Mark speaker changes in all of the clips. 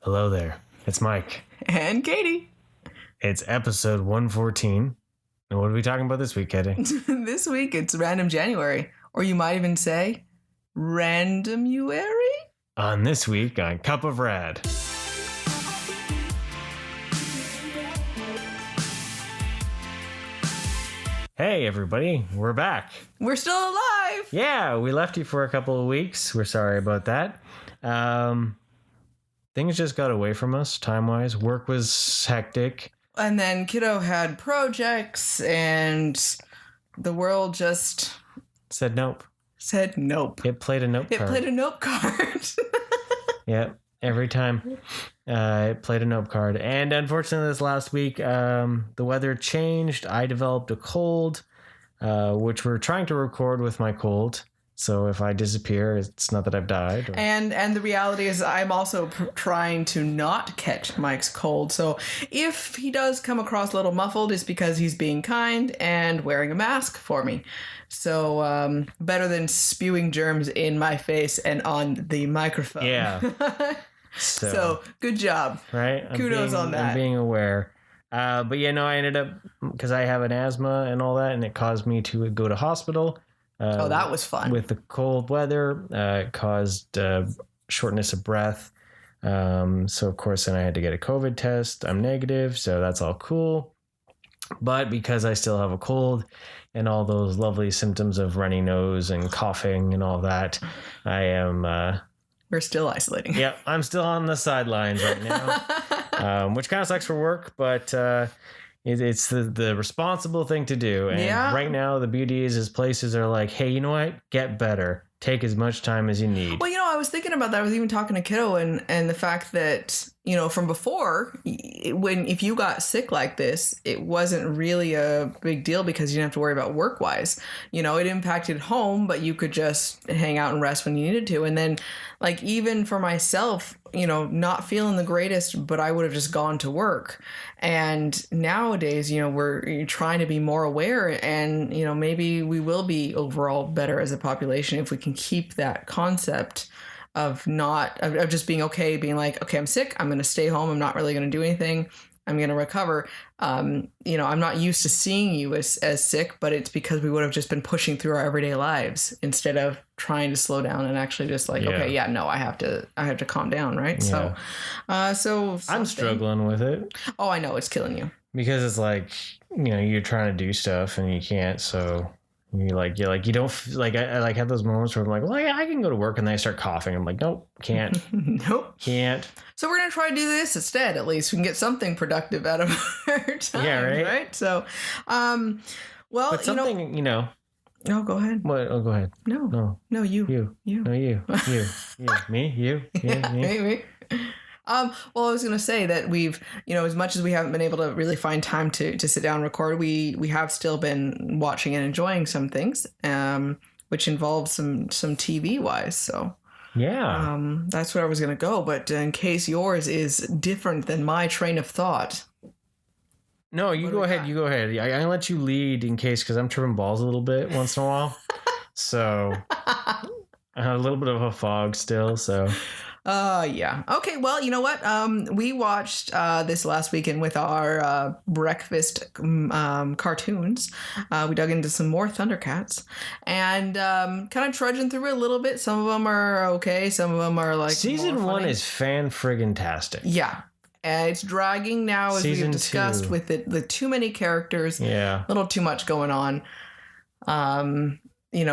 Speaker 1: Hello there. It's Mike.
Speaker 2: And Katie.
Speaker 1: It's episode 114. And what are we talking about this week, Katie?
Speaker 2: This week it's Random January. Or you might even say Randomuary?
Speaker 1: On this week on Cup of Rad. Hey everybody, we're back.
Speaker 2: We're still alive.
Speaker 1: Yeah, we left you for a couple of weeks. We're sorry about that. Things just got away from us time-wise. Work was hectic.
Speaker 2: And then Kiddo had projects and the world just
Speaker 1: Said nope.
Speaker 2: said nope.
Speaker 1: It played a nope
Speaker 2: It
Speaker 1: card.
Speaker 2: played a nope card.
Speaker 1: Yeah, every time it played a note card. And unfortunately, this last week, the weather changed. I developed a cold, which we're trying to record with my cold. So if I disappear, it's not that I've died. Or...
Speaker 2: And the reality is I'm also trying to not catch Mike's cold. So if he does come across a little muffled, it's because he's being kind and wearing a mask for me. So better than spewing germs in my face and on the microphone.
Speaker 1: Yeah.
Speaker 2: So good job.
Speaker 1: Right?
Speaker 2: Kudos on that.
Speaker 1: I'm being aware. But yeah, no, I ended up, because I have an asthma and all that, and it caused me to go to hospital.
Speaker 2: That was fun.
Speaker 1: With the cold weather, it caused shortness of breath. So, of course, then I had to get a COVID test. I'm negative, so that's all cool. But because I still have a cold and all those lovely symptoms of runny nose and coughing and all that, I am...
Speaker 2: We're still isolating.
Speaker 1: Yeah, I'm still on the sidelines right now, which kind of sucks for work, but... It's the responsible thing to do. And right now, the beauty is places are like, hey, you know what? Get better. Take as much time as you need.
Speaker 2: Well, I was thinking about that. I was even talking to Kiddo and the fact that, from before, if you got sick like this, it wasn't really a big deal because you didn't have to worry about work-wise. It impacted home, but you could just hang out and rest when you needed to. And then, even for myself, not feeling the greatest, but I would have just gone to work. And nowadays, we're trying to be more aware and, maybe we will be overall better as a population if we can keep that concept of just being okay, being like, okay, I'm sick. I'm going to stay home. I'm not really going to do anything. I'm going to recover. I'm not used to seeing you as sick, but it's because we would have just been pushing through our everyday lives instead of trying to slow down and actually just I have to calm down. Right.
Speaker 1: Yeah.
Speaker 2: So
Speaker 1: I'm struggling with it.
Speaker 2: Oh, I know it's killing you
Speaker 1: because it's like, you're trying to do stuff and you can't. So you don't I have those moments where I'm like, well, I can go to work and then I start coughing. I'm like, nope, can't.
Speaker 2: Nope.
Speaker 1: Can't.
Speaker 2: So we're going to try to do this instead. At least we can get something productive out of our time.
Speaker 1: Yeah,
Speaker 2: right? So, well,
Speaker 1: but something,
Speaker 2: Oh, go ahead.
Speaker 1: What? Oh, go ahead.
Speaker 2: No, you.
Speaker 1: No, you. Me, you. Yeah, me.
Speaker 2: Well, I was going to say that we've, as much as we haven't been able to really find time to sit down and record, we have still been watching and enjoying some things, which involves some TV wise. So
Speaker 1: yeah,
Speaker 2: that's where I was going to go. But in case yours is different than my train of thought.
Speaker 1: No, you go ahead. You go ahead. I'm going to let you lead in case, because I'm tripping balls a little bit once in a while. So I have a little bit of a fog still. So.
Speaker 2: Yeah. Okay. Well, you know what? We watched this last weekend with our breakfast cartoons. We dug into some more Thundercats and kind of trudging through it a little bit. Some of them are okay. Some of them are
Speaker 1: season 1 is fan-friggin-tastic.
Speaker 2: Yeah. It's dragging now, as we've discussed, with the too many characters.
Speaker 1: Yeah.
Speaker 2: A little too much going on.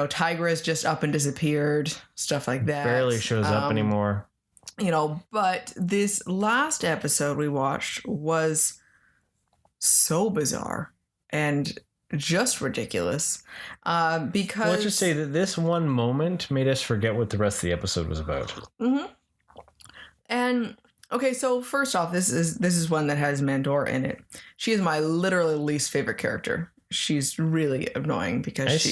Speaker 2: Tigra's just up and disappeared. Stuff like that.
Speaker 1: Barely shows up anymore.
Speaker 2: But this last episode we watched was so bizarre and just ridiculous because...
Speaker 1: Let's just say that this one moment made us forget what the rest of the episode was about.
Speaker 2: Mm-hmm. And, okay, so first off, this is one that has Mandora in it. She is my literally least favorite character. She's really annoying because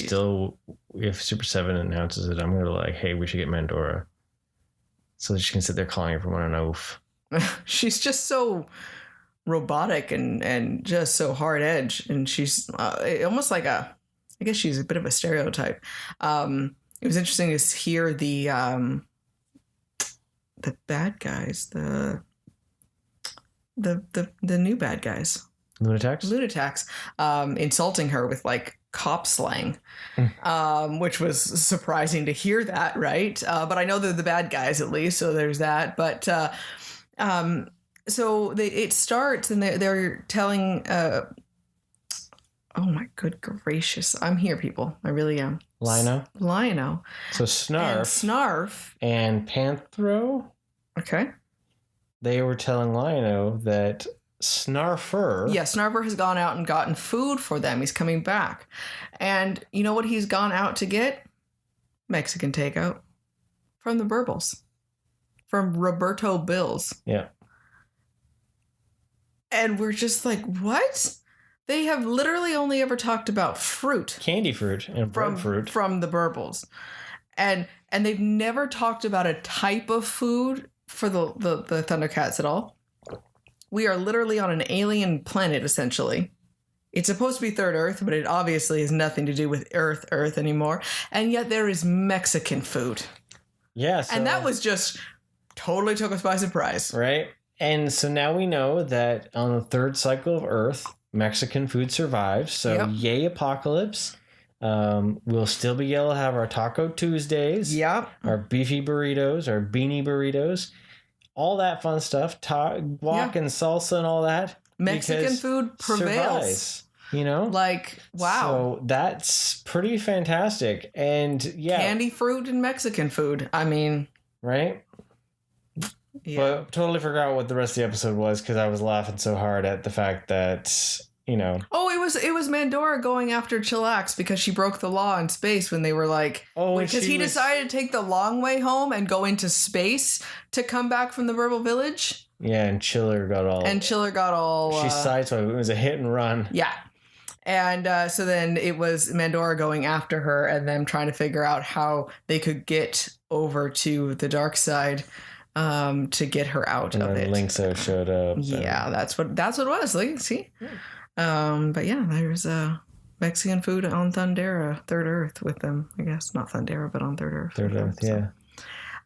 Speaker 1: if Super 7 announces it, I'm going to hey, we should get Mandora. So that she can sit there calling everyone an oaf.
Speaker 2: She's just so robotic and just so hard edge. And she's almost like I guess she's a bit of a stereotype. It was interesting to hear the bad guys, the the new bad guys.
Speaker 1: Lunatics?
Speaker 2: Insulting her with like cop slang, which was surprising to hear that, right? But I know they're the bad guys at least, so there's that. But so it starts and they're telling, oh my good gracious, I'm here, people. I really am.
Speaker 1: Lino. So
Speaker 2: Snarf.
Speaker 1: And Panthro.
Speaker 2: Okay.
Speaker 1: They were telling Lino that Snarfer.
Speaker 2: Yeah, Snarfer has gone out and gotten food for them. He's coming back. And you know what he's gone out to get? Mexican takeout. From the Burbles. From Roberto Bills.
Speaker 1: Yeah.
Speaker 2: And we're just like, what? They have literally only ever talked about fruit.
Speaker 1: Candy fruit and breadfruit.
Speaker 2: From the Burbles. And they've never talked about a type of food for the Thundercats at all. We are literally on an alien planet, essentially. It's supposed to be Third Earth, but it obviously has nothing to do with Earth anymore. And yet there is Mexican food.
Speaker 1: Yeah.
Speaker 2: And that was just totally took us by surprise.
Speaker 1: Right. And so now we know that on the third cycle of Earth, Mexican food survives. So yay, apocalypse. We'll still be able to have our Taco Tuesdays.
Speaker 2: Yep.
Speaker 1: Our beefy burritos, our beanie burritos. All that fun stuff, guac and salsa and all that.
Speaker 2: Mexican food prevails.
Speaker 1: Survives, you know?
Speaker 2: Like, wow.
Speaker 1: So that's pretty fantastic. And yeah.
Speaker 2: Candy fruit and Mexican food. I mean.
Speaker 1: Right? Yeah. But totally forgot what the rest of the episode was because I was laughing so hard at the fact that, you know.
Speaker 2: Oh, it was Mandora going after Chillax because she broke the law in space when they were like, because he decided to take the long way home and go into space to come back from the Burble Village.
Speaker 1: Yeah, and Chiller got all. She sideswiped. It was a hit and run.
Speaker 2: Yeah. And so then it was Mandora going after her and them trying to figure out how they could get over to the dark side. To get her out of it.
Speaker 1: Lynxo showed up.
Speaker 2: Yeah, that's what it was. Like, see? But yeah, there's Mexican food on Thundera, Third Earth with them. I guess not Thundera, but on Third Earth.
Speaker 1: Third Earth, yeah.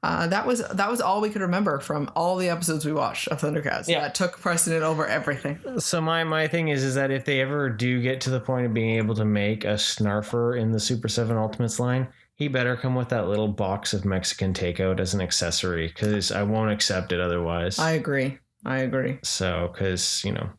Speaker 2: That was all we could remember from all the episodes we watched of Thundercats. Yeah. That took precedent over everything.
Speaker 1: So my thing is that if they ever do get to the point of being able to make a Snarfer in the Super 7 Ultimates line, he better come with that little box of Mexican takeout as an accessory because I won't accept it otherwise.
Speaker 2: I agree.
Speaker 1: So, because, you know,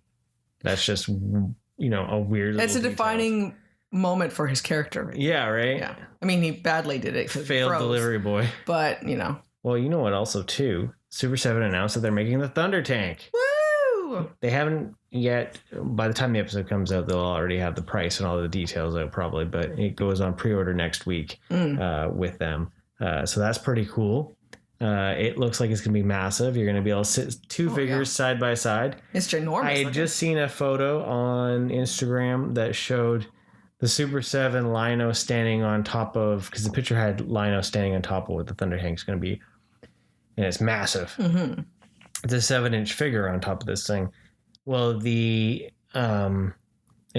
Speaker 1: that's just, you know, a weird
Speaker 2: It's a defining moment for his character. Right?
Speaker 1: Yeah, right?
Speaker 2: Yeah. I mean, he badly did it.
Speaker 1: Failed delivery boy.
Speaker 2: But, you know.
Speaker 1: Well, you know what also, too? Super 7 announced that they're making the Thunder Tank.
Speaker 2: Woo!
Speaker 1: They haven't yet. By the time the episode comes out, they'll already have the price and all the details out probably, but it goes on pre-order next week with them. So that's pretty cool. It looks like it's going to be massive. You're going to be able to sit two figures side by side.
Speaker 2: It's ginormous.
Speaker 1: I had just seen a photo on Instagram that showed the Super 7 Lino standing on top of, because the picture had Lino standing on top of what the Thunder Tank's going to be. And it's massive. Mm-hmm. It's a 7-inch figure on top of this thing. Well, it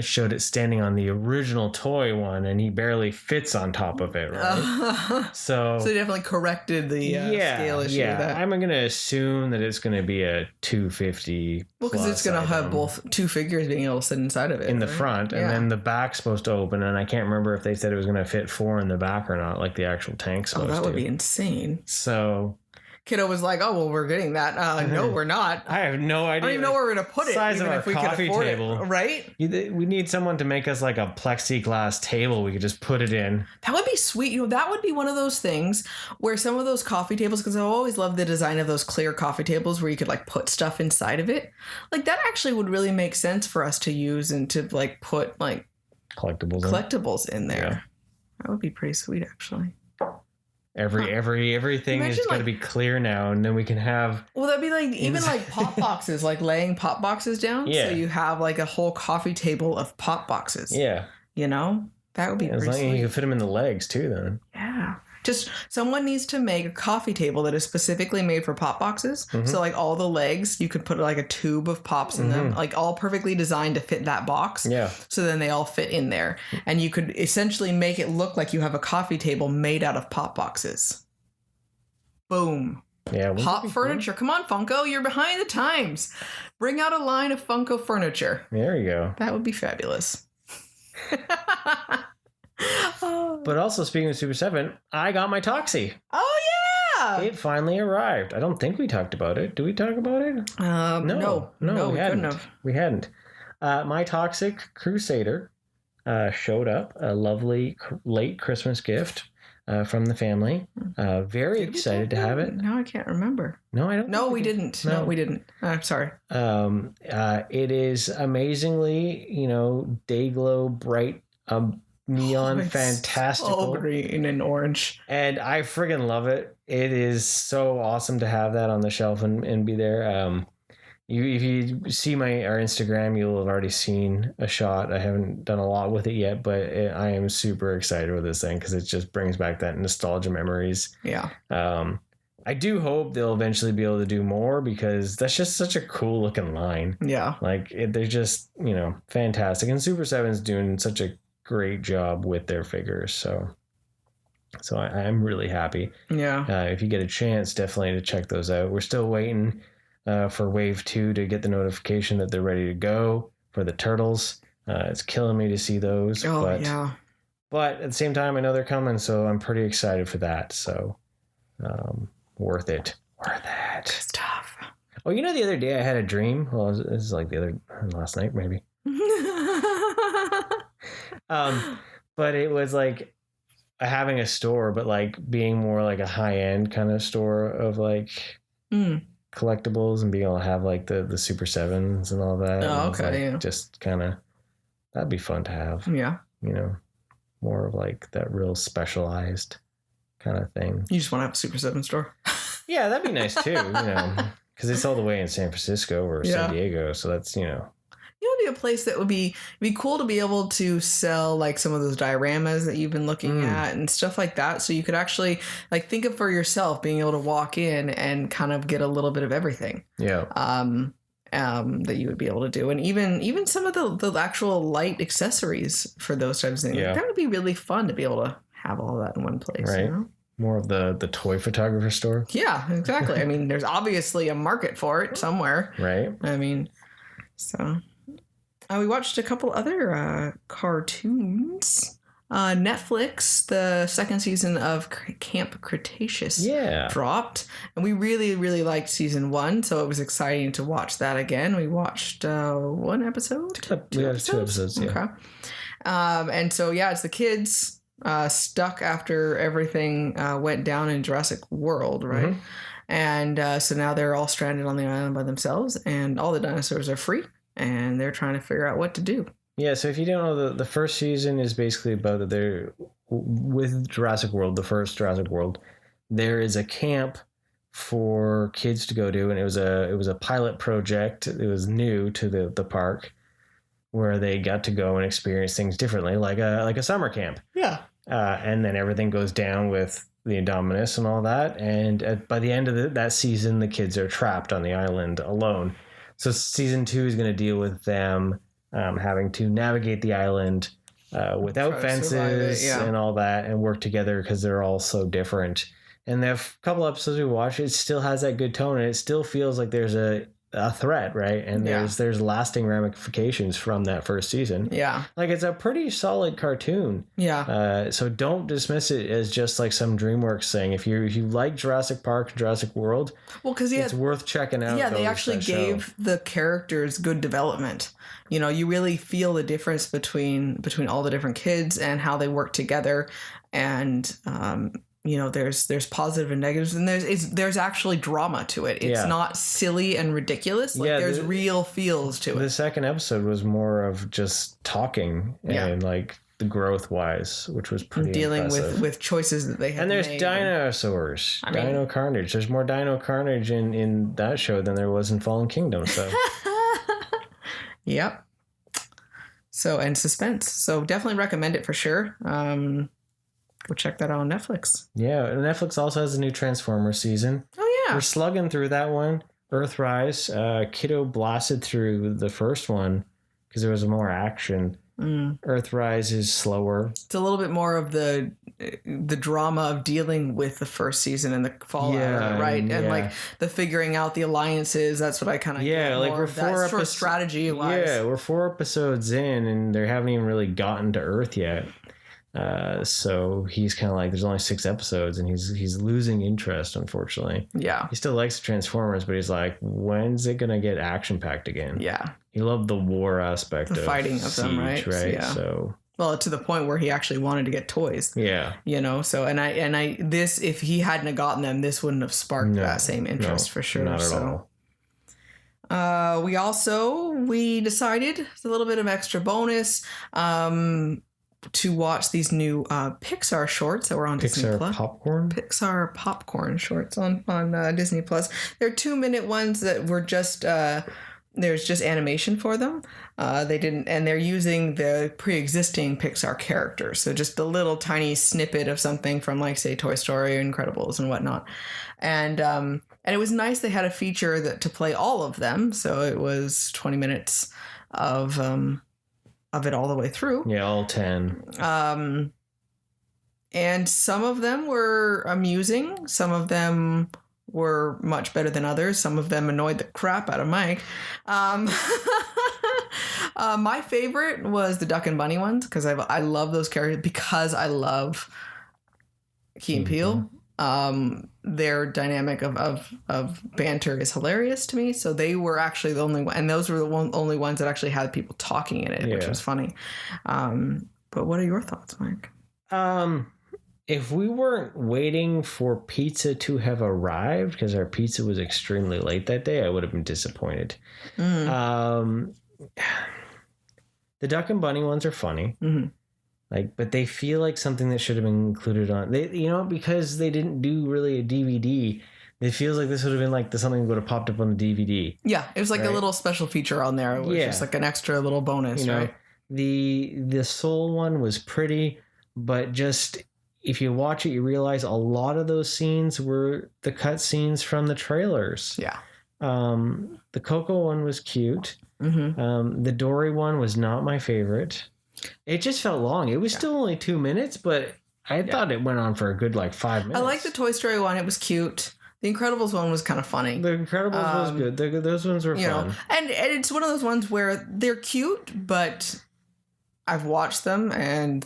Speaker 1: showed it standing on the original toy one, and he barely fits on top of it, right? So
Speaker 2: they definitely corrected the scale issue.
Speaker 1: Yeah, with that. I'm going to assume that it's going to be a 250.
Speaker 2: Well, because it's going to have both two figures being able to sit inside of it
Speaker 1: in the front, and then the back's supposed to open. And I can't remember if they said it was going to fit 4 in the back or not, like the actual tank's supposed to.
Speaker 2: Oh, that would be insane.
Speaker 1: So.
Speaker 2: Kiddo was like, "Oh well, we're getting that." No, we're not.
Speaker 1: I have no idea.
Speaker 2: I don't even know where we're gonna put it.
Speaker 1: Size of our coffee table,
Speaker 2: right?
Speaker 1: We need someone to make us like a plexiglass table. We could just put it in.
Speaker 2: That would be sweet. You know, that would be one of those things where some of those coffee tables, because I always love the design of those clear coffee tables where you could like put stuff inside of it. Like that actually would really make sense for us to use and to like put like collectibles in there. Yeah. That would be pretty sweet, actually.
Speaker 1: Everything is going to be clear now, and then we can have.
Speaker 2: Well, that'd be like even like pop boxes, like laying pop boxes down. Yeah. So you have like a whole coffee table of pop boxes.
Speaker 1: Yeah.
Speaker 2: You know, that would be pretty sweet.
Speaker 1: You can fit them in the legs too, then.
Speaker 2: Yeah. Just someone needs to make a coffee table that is specifically made for pop boxes. Mm-hmm. So like all the legs, you could put like a tube of pops in them, like all perfectly designed to fit that box.
Speaker 1: Yeah.
Speaker 2: So then they all fit in there. And you could essentially make it look like you have a coffee table made out of pop boxes. Boom.
Speaker 1: Yeah.
Speaker 2: Pop furniture. Come on, Funko. You're behind the times. Bring out a line of Funko furniture.
Speaker 1: There you go.
Speaker 2: That would be fabulous.
Speaker 1: But also, speaking of Super 7, I got my Toxie.
Speaker 2: Oh, yeah.
Speaker 1: It finally arrived. I don't think we talked about it. Did we talk about it?
Speaker 2: No,
Speaker 1: we
Speaker 2: couldn't
Speaker 1: hadn't.
Speaker 2: have.
Speaker 1: We hadn't. My Toxic Crusader showed up. A lovely late Christmas gift from the family. Very excited to have it.
Speaker 2: No, I can't remember.
Speaker 1: No, I don't.
Speaker 2: No, we didn't. No, we didn't. I'm sorry.
Speaker 1: It is amazingly, day glow bright, neon, fantastical.
Speaker 2: So green and orange.
Speaker 1: And I friggin' love it. It is so awesome to have that on the shelf and be there. If you see our Instagram, you'll have already seen a shot. I haven't done a lot with it yet, but I am super excited with this thing because it just brings back that nostalgia memories.
Speaker 2: Yeah.
Speaker 1: I do hope they'll eventually be able to do more because that's just such a cool looking line.
Speaker 2: Yeah.
Speaker 1: Like they're just, fantastic. And Super 7's doing such a great job with their figures. So I'm really happy.
Speaker 2: Yeah.
Speaker 1: If you get a chance, definitely to check those out. We're still waiting for Wave 2 to get the notification that they're ready to go for the Turtles. It's killing me to see those.
Speaker 2: Yeah.
Speaker 1: But at the same time, I know they're coming, so I'm pretty excited for that. So worth it. Worth it.
Speaker 2: Good stuff.
Speaker 1: Oh, the other day I had a dream. Well, this is like last night, maybe. But it was like having a store, but like being more like a high end kind of store of like collectibles and being able to have like the Super 7s and all that.
Speaker 2: Oh, okay.
Speaker 1: Like, just kind of, that'd be fun to have.
Speaker 2: Yeah.
Speaker 1: More of like that real specialized kind of thing.
Speaker 2: You just want to have a Super 7 store?
Speaker 1: Yeah, that'd be nice too, because it's all the way in San Francisco or San Diego. So that's,
Speaker 2: It would be a place that would be cool to be able to sell like some of those dioramas that you've been looking at and stuff like that. So you could actually like think of for yourself being able to walk in and kind of get a little bit of everything.
Speaker 1: Yeah.
Speaker 2: That you would be able to do. And even some of the actual light accessories for those types of things.
Speaker 1: Yeah.
Speaker 2: That would be really fun to be able to have all that in one place.
Speaker 1: Right. More of the toy photographer store.
Speaker 2: Yeah, exactly. I mean, there's obviously a market for it somewhere.
Speaker 1: Right.
Speaker 2: I mean, so... we watched a couple other cartoons. Netflix, the second season of Camp Cretaceous dropped. And we really, really liked season 1, so it was exciting to watch that again. We watched one episode?
Speaker 1: Two episodes, yeah.
Speaker 2: Okay. And so, it's the kids stuck after everything went down in Jurassic World, right? Mm-hmm. And so now they're all stranded on the island by themselves, and all the dinosaurs are free. And they're trying to figure out what to do. Yeah,
Speaker 1: so if you don't know, the first season is basically about that they're with Jurassic World, the first Jurassic World, there is a camp for kids to go to, and it was a pilot project. It was new to the park, where they got to go and experience things differently, like a summer camp.
Speaker 2: Yeah.
Speaker 1: And then everything goes down with the Indominus and all that, and by the end of that season, the kids are trapped on the island alone. So season 2 is going to deal with them having to navigate the island without fences and all that, and work together because they're all so different. And the couple episodes we watched, it still has that good tone, and it still feels like there's a threat, right? And there's lasting ramifications from that first season.
Speaker 2: Yeah,
Speaker 1: like it's a pretty solid cartoon.
Speaker 2: Yeah.
Speaker 1: So don't dismiss it as just like some DreamWorks thing. If you like Jurassic Park, Jurassic World,
Speaker 2: because
Speaker 1: it's worth checking out.
Speaker 2: Yeah, they actually gave the characters good development. You really feel the difference between all the different kids and how they work together, and there's positive and negatives, and there's actually drama to it. It's not silly and ridiculous. There's real feels to it.
Speaker 1: The second episode was more of just talking and like the growth wise, which was pretty
Speaker 2: dealing
Speaker 1: impressive.
Speaker 2: with choices that they had.
Speaker 1: And there's
Speaker 2: made.
Speaker 1: dinosaurs, Dino Carnage. There's more Dino Carnage in that show than there was in Fallen Kingdom. So.
Speaker 2: Yep. So, and suspense. So definitely recommend it for sure. Go check that out on Netflix.
Speaker 1: Yeah, and Netflix also has a new Transformers season.
Speaker 2: Oh, yeah.
Speaker 1: We're slugging through that one. Earthrise. Kiddo blasted through the first one because there was more action. Earthrise is slower.
Speaker 2: It's a little bit more of the drama of dealing with the first season and the fallout, right? And like the figuring out the alliances. That's what I kind of
Speaker 1: like we're 4 episodes
Speaker 2: strategy wise.
Speaker 1: Yeah, we're 4 episodes in, and they haven't even really gotten to Earth yet. So he's kind of like, there's only 6 episodes, and he's losing interest, unfortunately.
Speaker 2: Yeah,
Speaker 1: he still likes the Transformers, but he's like, when's it gonna get action packed again?
Speaker 2: Yeah,
Speaker 1: he loved the war aspect,
Speaker 2: the fighting of
Speaker 1: Siege,
Speaker 2: them, right?
Speaker 1: Yeah. So.
Speaker 2: Well, to the point where he actually wanted to get toys.
Speaker 1: Yeah.
Speaker 2: You know, so and I this, if he hadn't have gotten them, this wouldn't have sparked that same interest for sure.
Speaker 1: Not at all.
Speaker 2: We decided, it's a little bit of extra bonus, to watch these new Pixar shorts that were on Disney Plus. Pixar popcorn shorts on Disney Plus. They're 2-minute ones that were just there's just animation for them. And they're using the pre-existing Pixar characters. So just a little tiny snippet of something from, like, say, Toy Story or Incredibles and whatnot. And it was nice they had a feature that to play all of them. So it was 20 minutes of it all the way through.
Speaker 1: Yeah, all 10.
Speaker 2: And some of them were amusing. Some of them were much better than others. Some of them annoyed the crap out of Mike. My favorite was the Duck and Bunny ones, because I love those characters, because I love Key and Peele. Their dynamic of banter is hilarious to me. So they were actually the only one, and those were the only ones that actually had people talking in it, which was funny. But what are your thoughts, Mike?
Speaker 1: If we weren't waiting for pizza to have arrived, because our pizza was extremely late that day, I would have been disappointed. The Duck and Bunny ones are funny. Mm-hmm. But they feel like something that should have been included on, because they didn't do really a DVD. It feels like this would have been like something that would have popped up on the DVD.
Speaker 2: Yeah, it was like a little special feature on there. It was just like an extra little bonus, right?
Speaker 1: The Soul one was pretty, but just if you watch it, you realize a lot of those scenes were the cut scenes from the trailers.
Speaker 2: Yeah.
Speaker 1: The Coco one was cute.
Speaker 2: Mm-hmm.
Speaker 1: The Dory one was not my favorite. It just felt long. It was still only 2 minutes, but I thought it went on for a good 5 minutes.
Speaker 2: I like the Toy Story one. It was cute. The Incredibles one was kind of funny.
Speaker 1: The Incredibles was good. Those ones were fun.
Speaker 2: And it's one of those ones where they're cute, but I've watched them and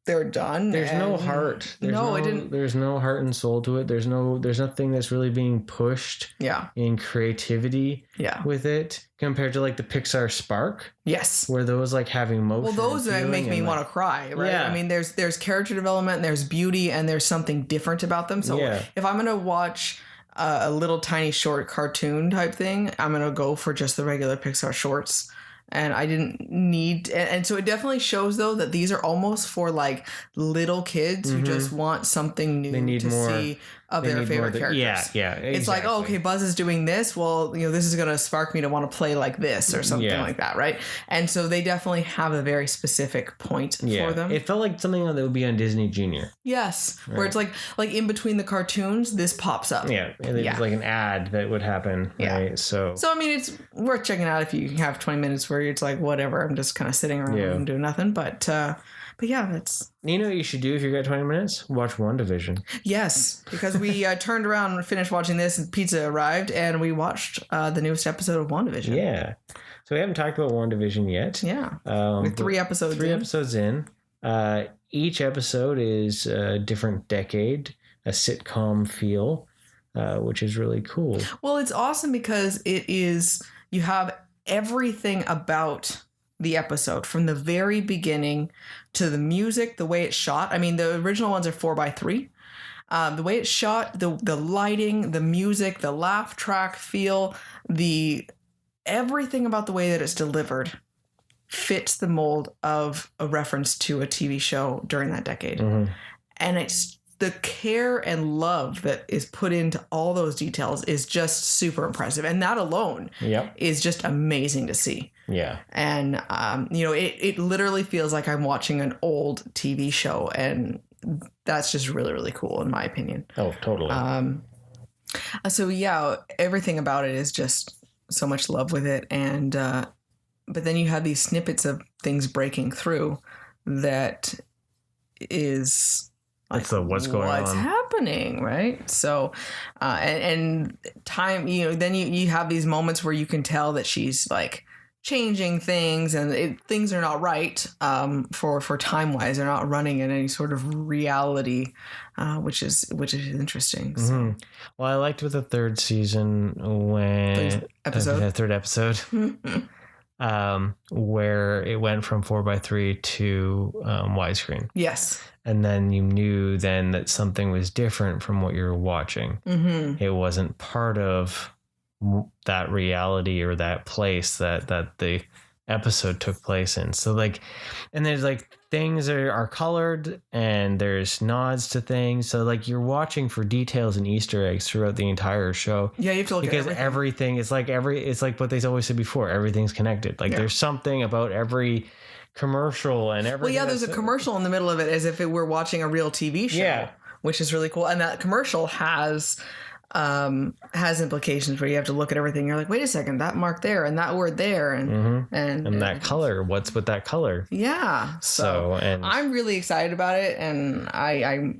Speaker 2: they're done.
Speaker 1: There's no heart. There's no heart and soul to it. There's nothing that's really being pushed.
Speaker 2: Yeah.
Speaker 1: In creativity.
Speaker 2: Yeah.
Speaker 1: With it compared to the Pixar Spark.
Speaker 2: Yes.
Speaker 1: Where those have emotion.
Speaker 2: Well, those make me want to cry, right?
Speaker 1: Yeah.
Speaker 2: I mean, there's character development, and there's beauty, and there's something different about them. So if I'm gonna watch a little tiny short cartoon type thing, I'm gonna go for just the regular Pixar shorts. And I didn't need, and so it definitely shows though that these are almost for little kids who just want something new to see of their favorite characters.
Speaker 1: Yeah, exactly.
Speaker 2: It's like, oh, okay, Buzz is doing this. Well, this is going to spark me to want to play like this or something like that, right? And so they definitely have a very specific point for them.
Speaker 1: It felt like something that would be on Disney Junior.
Speaker 2: Yes, right. Where it's like in between the cartoons, this pops up.
Speaker 1: Yeah, and it's like an ad that would happen.
Speaker 2: Yeah.
Speaker 1: Right? So
Speaker 2: I mean, it's worth checking out if you have 20 minutes where it's like, whatever, I'm just kind of sitting around and doing nothing. But yeah, that's...
Speaker 1: You know what you should do if you got 20 minutes? Watch WandaVision.
Speaker 2: Yes, because we turned around and finished watching this, and pizza arrived, and we watched the newest episode of WandaVision.
Speaker 1: Yeah. So we haven't talked about WandaVision yet.
Speaker 2: Yeah. With 3 episodes
Speaker 1: episodes in. Each episode is a different decade, a sitcom feel, which is really cool.
Speaker 2: Well, it's awesome because you have everything about the episode from the very beginning to the music, the way it's shot. I mean, the original ones are 4:3. The way it's shot, the lighting, the music, the laugh track feel, everything about the way that it's delivered fits the mold of a reference to a TV show during that decade. Mm-hmm. And it's the care and love that is put into all those details is just super impressive. And that alone is just amazing to see.
Speaker 1: Yeah.
Speaker 2: And, it literally feels like I'm watching an old TV show, and that's just really, really cool in my opinion.
Speaker 1: Oh, totally.
Speaker 2: So yeah, everything about it is just so much love with it. And, but then you have these snippets of things breaking through that is like,
Speaker 1: It's what's going on.
Speaker 2: What's happening, right? So, and time, then you have these moments where you can tell that she's like changing things, and things are not right for time wise. They're not running in any sort of reality, which is interesting. So.
Speaker 1: Mm-hmm. Well, I liked with the third season when the third episode. Where it went from 4:3 to widescreen.
Speaker 2: Yes.
Speaker 1: And then you knew then that something was different from what you were watching. Mm-hmm. It wasn't part of that reality or that place that the episode took place in. So like, and there's like things are colored and there's nods to things. So like you're watching for details and Easter eggs throughout the entire show.
Speaker 2: Yeah, you have to look
Speaker 1: because
Speaker 2: at
Speaker 1: everything is like it's like what they always said before. Everything's connected. Like there's something about every commercial and everything.
Speaker 2: Well, yeah, there's a commercial in the middle of it as if it were watching a real TV show, which is really cool. And that commercial has implications where you have to look at everything. You're like, wait a second, that mark there and that word there, and
Speaker 1: that color. What's with that color?
Speaker 2: Yeah. So and I'm really excited about it, and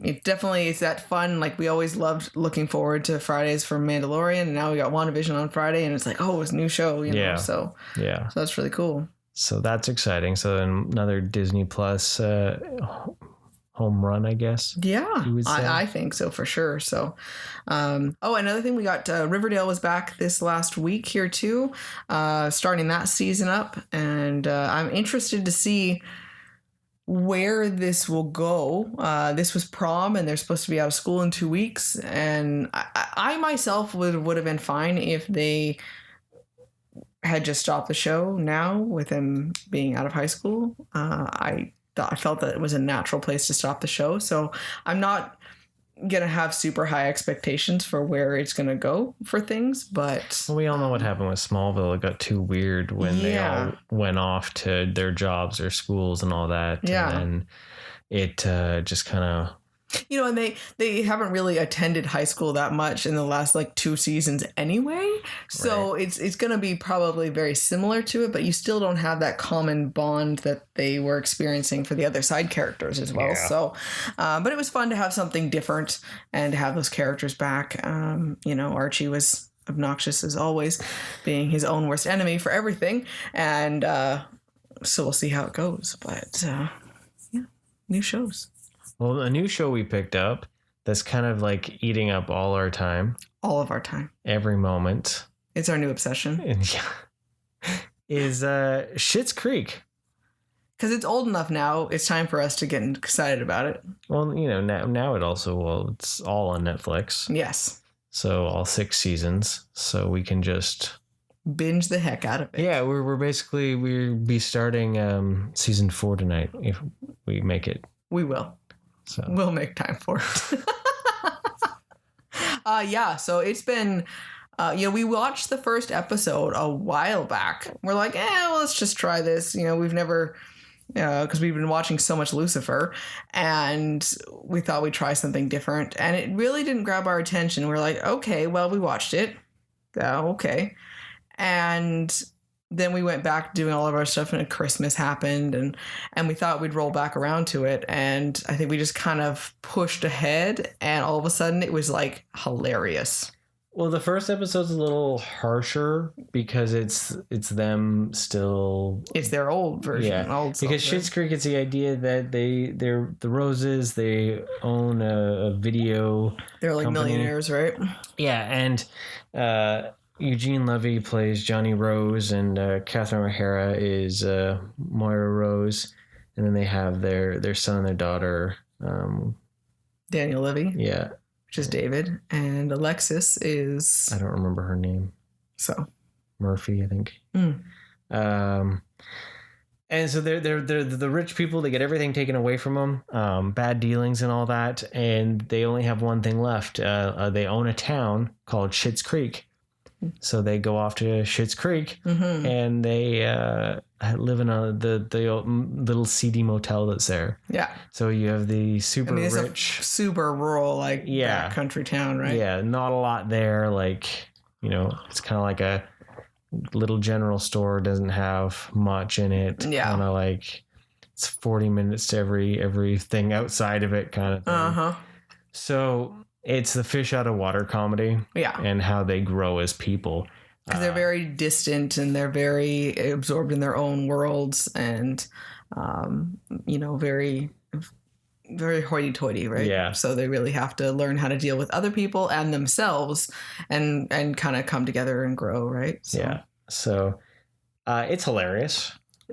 Speaker 2: it definitely is that fun. Like we always loved looking forward to Fridays for Mandalorian, and now we got WandaVision on Friday, and it's like, oh, it's a new show, you know. So that's really cool. So
Speaker 1: that's exciting. So then another Disney Plus home run, I guess.
Speaker 2: Yeah, I think so for sure. So, another thing, we got Riverdale was back this last week here too, starting that season up, and I'm interested to see where this will go. This was prom, and they're supposed to be out of school in 2 weeks, and I myself would have been fine if they had just stopped the show now with him being out of high school. I felt that it was a natural place to stop the show. So I'm not going to have super high expectations for where it's going to go for things, but...
Speaker 1: Well, we all know what happened with Smallville. It got too weird when they all went off to their jobs or schools and all that. Yeah. And it just kind of...
Speaker 2: You know, and they haven't really attended high school that much in the last like 2 seasons anyway. So it's going to be probably very similar to it, but you still don't have that common bond that they were experiencing for the other side characters as well. Yeah. So, but it was fun to have something different and to have those characters back. Archie was obnoxious as always, being his own worst enemy for everything. And so we'll see how it goes. But new shows.
Speaker 1: Well, a new show we picked up that's kind of like eating up all our time.
Speaker 2: All of our time.
Speaker 1: Every moment.
Speaker 2: It's our new obsession.
Speaker 1: Is Schitt's Creek.
Speaker 2: Because it's old enough now, it's time for us to get excited about it.
Speaker 1: Well, now it's all on Netflix.
Speaker 2: Yes.
Speaker 1: So all 6 seasons. So we can just...
Speaker 2: binge the heck out of it.
Speaker 1: Yeah, we'll be starting season 4 tonight if we make it.
Speaker 2: We will. So we'll make time for it. So it's been, we watched the first episode a while back. We're like, let's just try this. We've never, because we've been watching so much Lucifer, and we thought we'd try something different. And it really didn't grab our attention. We're like, okay, well, we watched it. Okay. And then we went back doing all of our stuff, and Christmas happened, and we thought we'd roll back around to it. And I think we just kind of pushed ahead, and all of a sudden it was like hilarious.
Speaker 1: Well, the first episode's a little harsher because it's them still.
Speaker 2: It's their old version.
Speaker 1: Yeah, because Schitt's Creek, it's the idea that they're the Roses. They own a video.
Speaker 2: They're like company. Millionaires, right?
Speaker 1: Yeah, and Eugene Levy plays Johnny Rose, and Catherine O'Hara is Moira Rose, and then they have their son and their daughter,
Speaker 2: Daniel Levy.
Speaker 1: Yeah,
Speaker 2: which is David, and Alexis is,
Speaker 1: I don't remember her name.
Speaker 2: So
Speaker 1: Murphy, I think. And so they're the rich people. They get everything taken away from them, bad dealings and all that, and they only have one thing left. They own a town called Schitt's Creek. So they go off to Schitt's Creek, and they live in the little seedy motel that's there.
Speaker 2: Yeah.
Speaker 1: So you have the super rich,
Speaker 2: super rural, country town, right?
Speaker 1: Yeah, not a lot there. Like, it's kind of like little general store doesn't have much in it.
Speaker 2: Yeah.
Speaker 1: Kind of like it's 40 minutes to everything outside of it kind of thing.
Speaker 2: Uh-huh.
Speaker 1: So it's the fish out of water comedy.
Speaker 2: Yeah.
Speaker 1: And how they grow as people.
Speaker 2: Because they're very distant and they're very absorbed in their own worlds and, very, very hoity-toity, right?
Speaker 1: Yeah.
Speaker 2: So they really have to learn how to deal with other people and themselves and kind of come together and grow, right? So.
Speaker 1: Yeah. So it's hilarious.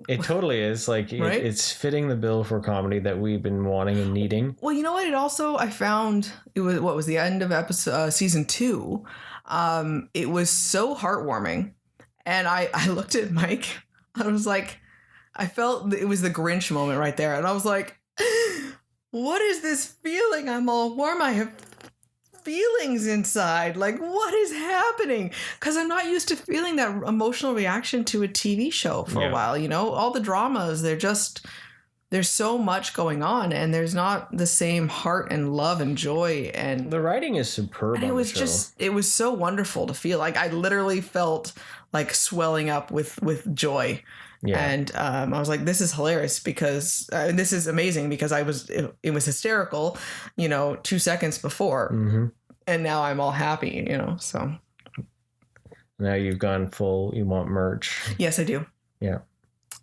Speaker 1: It totally is. Like,
Speaker 2: right?
Speaker 1: It's fitting the bill for comedy that we've been wanting and needing.
Speaker 2: Well, you know what? It also, I found, it was the end of season 2. It was so heartwarming. And I looked at Mike. I was like, I felt it was the Grinch moment right there. And I was like, what is this feeling? I'm all warm. I have feelings inside. Like, what is happening? Because I'm not used to feeling that emotional reaction to a TV show for a while. All the dramas, there's so much going on, and there's not the same heart and love and joy. And
Speaker 1: the writing is superb.
Speaker 2: And it was it was so wonderful to feel. Like I literally felt like swelling up with joy. Yeah. And I was like, this is hilarious because this is amazing because it was hysterical, 2 seconds before. Mm-hmm. And now I'm all happy, so.
Speaker 1: Now you've gone full, you want merch.
Speaker 2: Yes, I do.
Speaker 1: Yeah.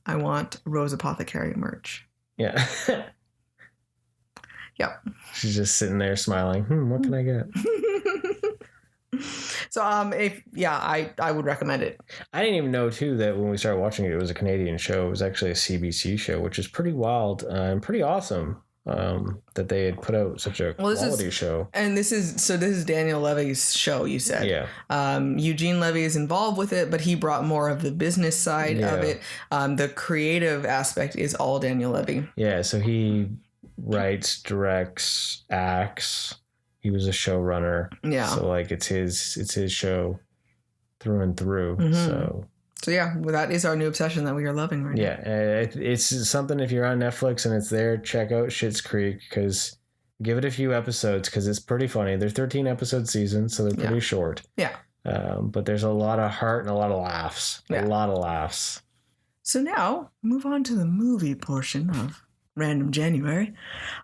Speaker 2: I want Rose Apothecary merch.
Speaker 1: Yeah.
Speaker 2: Yep.
Speaker 1: She's just sitting there smiling. What can I get?
Speaker 2: So I would recommend it.
Speaker 1: I didn't even know too that when we started watching it, it was a Canadian show. It was actually a CBC show, which is pretty wild and pretty awesome that they had put out such a quality show.
Speaker 2: And this is Daniel Levy's show, you said.
Speaker 1: Yeah.
Speaker 2: Eugene Levy is involved with it, but he brought more of the business side of it. The creative aspect is all Daniel Levy.
Speaker 1: Yeah, so he writes, directs, acts. He was a showrunner. Yeah. So like it's his show through and through. Mm-hmm.
Speaker 2: So yeah, well, that is our new obsession that we are loving right now.
Speaker 1: Yeah, it's something if you're on Netflix and it's there, check out Schitt's Creek because give it a few episodes because it's pretty funny. They're 13 episode seasons, so they're pretty short. Yeah. But there's a lot of heart and a lot of laughs. Yeah. A lot of laughs.
Speaker 2: So now move on to the movie portion of Random January.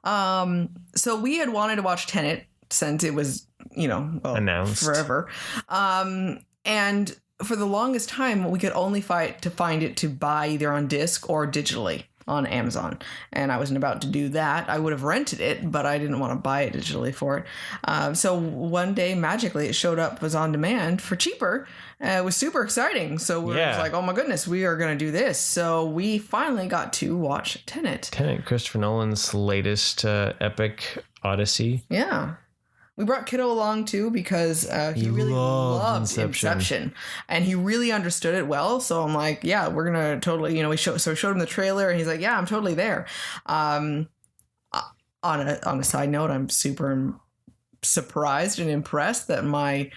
Speaker 2: So we had wanted to watch Tenet since it was,
Speaker 1: announced
Speaker 2: forever. And for the longest time, we could only find it to buy either on disc or digitally on Amazon. And I wasn't about to do that. I would have rented it, but I didn't want to buy it digitally for it. So one day, magically, it showed up as on demand for cheaper. It was super exciting. So we were like, oh my goodness, we are going to do this. So we finally got to watch Tenet.
Speaker 1: Tenet, Christopher Nolan's latest epic odyssey.
Speaker 2: Yeah. We brought Kiddo along too because he really loved Inception and he really understood it well. So I'm like, yeah, we're gonna totally, we showed him the trailer and he's like, yeah, I'm totally there. On a side note, I'm super surprised and impressed that my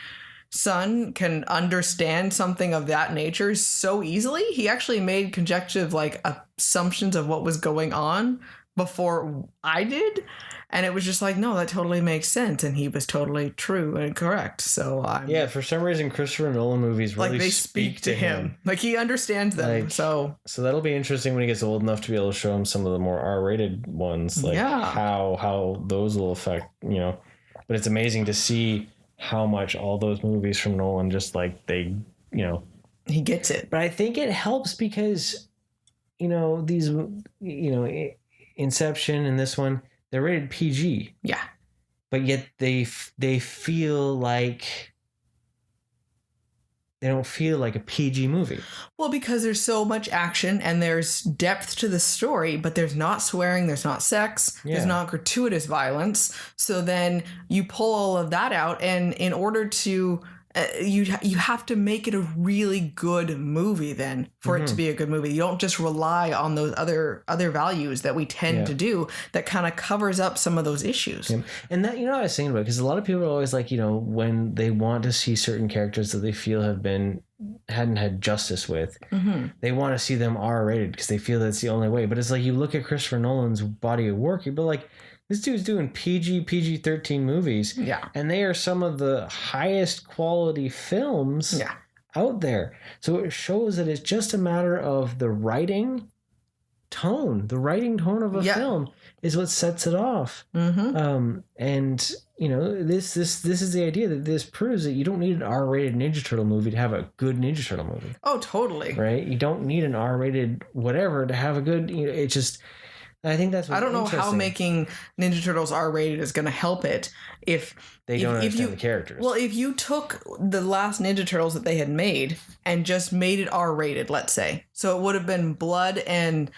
Speaker 2: son can understand something of that nature so easily. He actually made conjective assumptions of what was going on before I did. And it was just like, no, that totally makes sense. And he was totally true and correct. So
Speaker 1: for some reason, Christopher Nolan movies really
Speaker 2: they speak to him. Like he understands them. So
Speaker 1: that'll be interesting when he gets old enough to be able to show him some of the more R-rated ones. Like how those will affect, But it's amazing to see how much all those movies from Nolan just they,
Speaker 2: he gets it.
Speaker 1: But I think it helps because, these, Inception and this one, they're rated PG. Yeah. But yet they feel like they don't feel like a PG movie.
Speaker 2: Well, because there's so much action and there's depth to the story, but there's not swearing, there's not sex, there's not gratuitous violence. So then you pull all of that out, and in order to you have to make it a really good movie then for it to be a good movie. You don't just rely on those other values that we tend to do that kind of covers up some of those issues.
Speaker 1: Yeah. And that, I was thinking about, because a lot of people are always like, when they want to see certain characters that they feel hadn't had justice with, they want to see them R-rated because they feel that's the only way. But it's like you look at Christopher Nolan's body of work, you'd be like, this dude's doing PG-13 movies. Yeah. And they are some of the highest quality films out there. So it shows that it's just a matter of the writing tone. The writing tone of a film is what sets it off. And you know, this is the idea that this proves that you don't need an R-rated Ninja Turtle movie to have a good Ninja Turtle movie.
Speaker 2: Oh, totally.
Speaker 1: Right? You don't need an R-rated whatever to have a good. You know, it just. I think that's.
Speaker 2: I don't know how making Ninja Turtles R-rated is going to help it if
Speaker 1: they don't understand the characters.
Speaker 2: Well, if you took the last Ninja Turtles that they had made and just made it R-rated, let's say, so it would have been blood and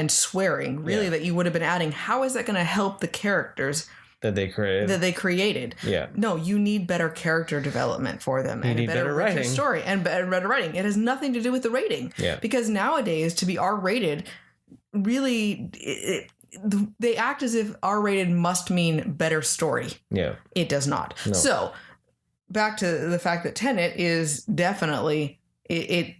Speaker 2: swearing, really, that you would have been adding. How is that going to help the characters
Speaker 1: that they created?
Speaker 2: Yeah. No, you need better character development for them.
Speaker 1: You need better writing.
Speaker 2: Story and better writing. It has nothing to do with the rating.
Speaker 1: Yeah.
Speaker 2: Because nowadays, to be R-rated, really, they act as if R-rated must mean better story.
Speaker 1: Yeah.
Speaker 2: It does not. No. So, back to the fact that Tenet is definitely... It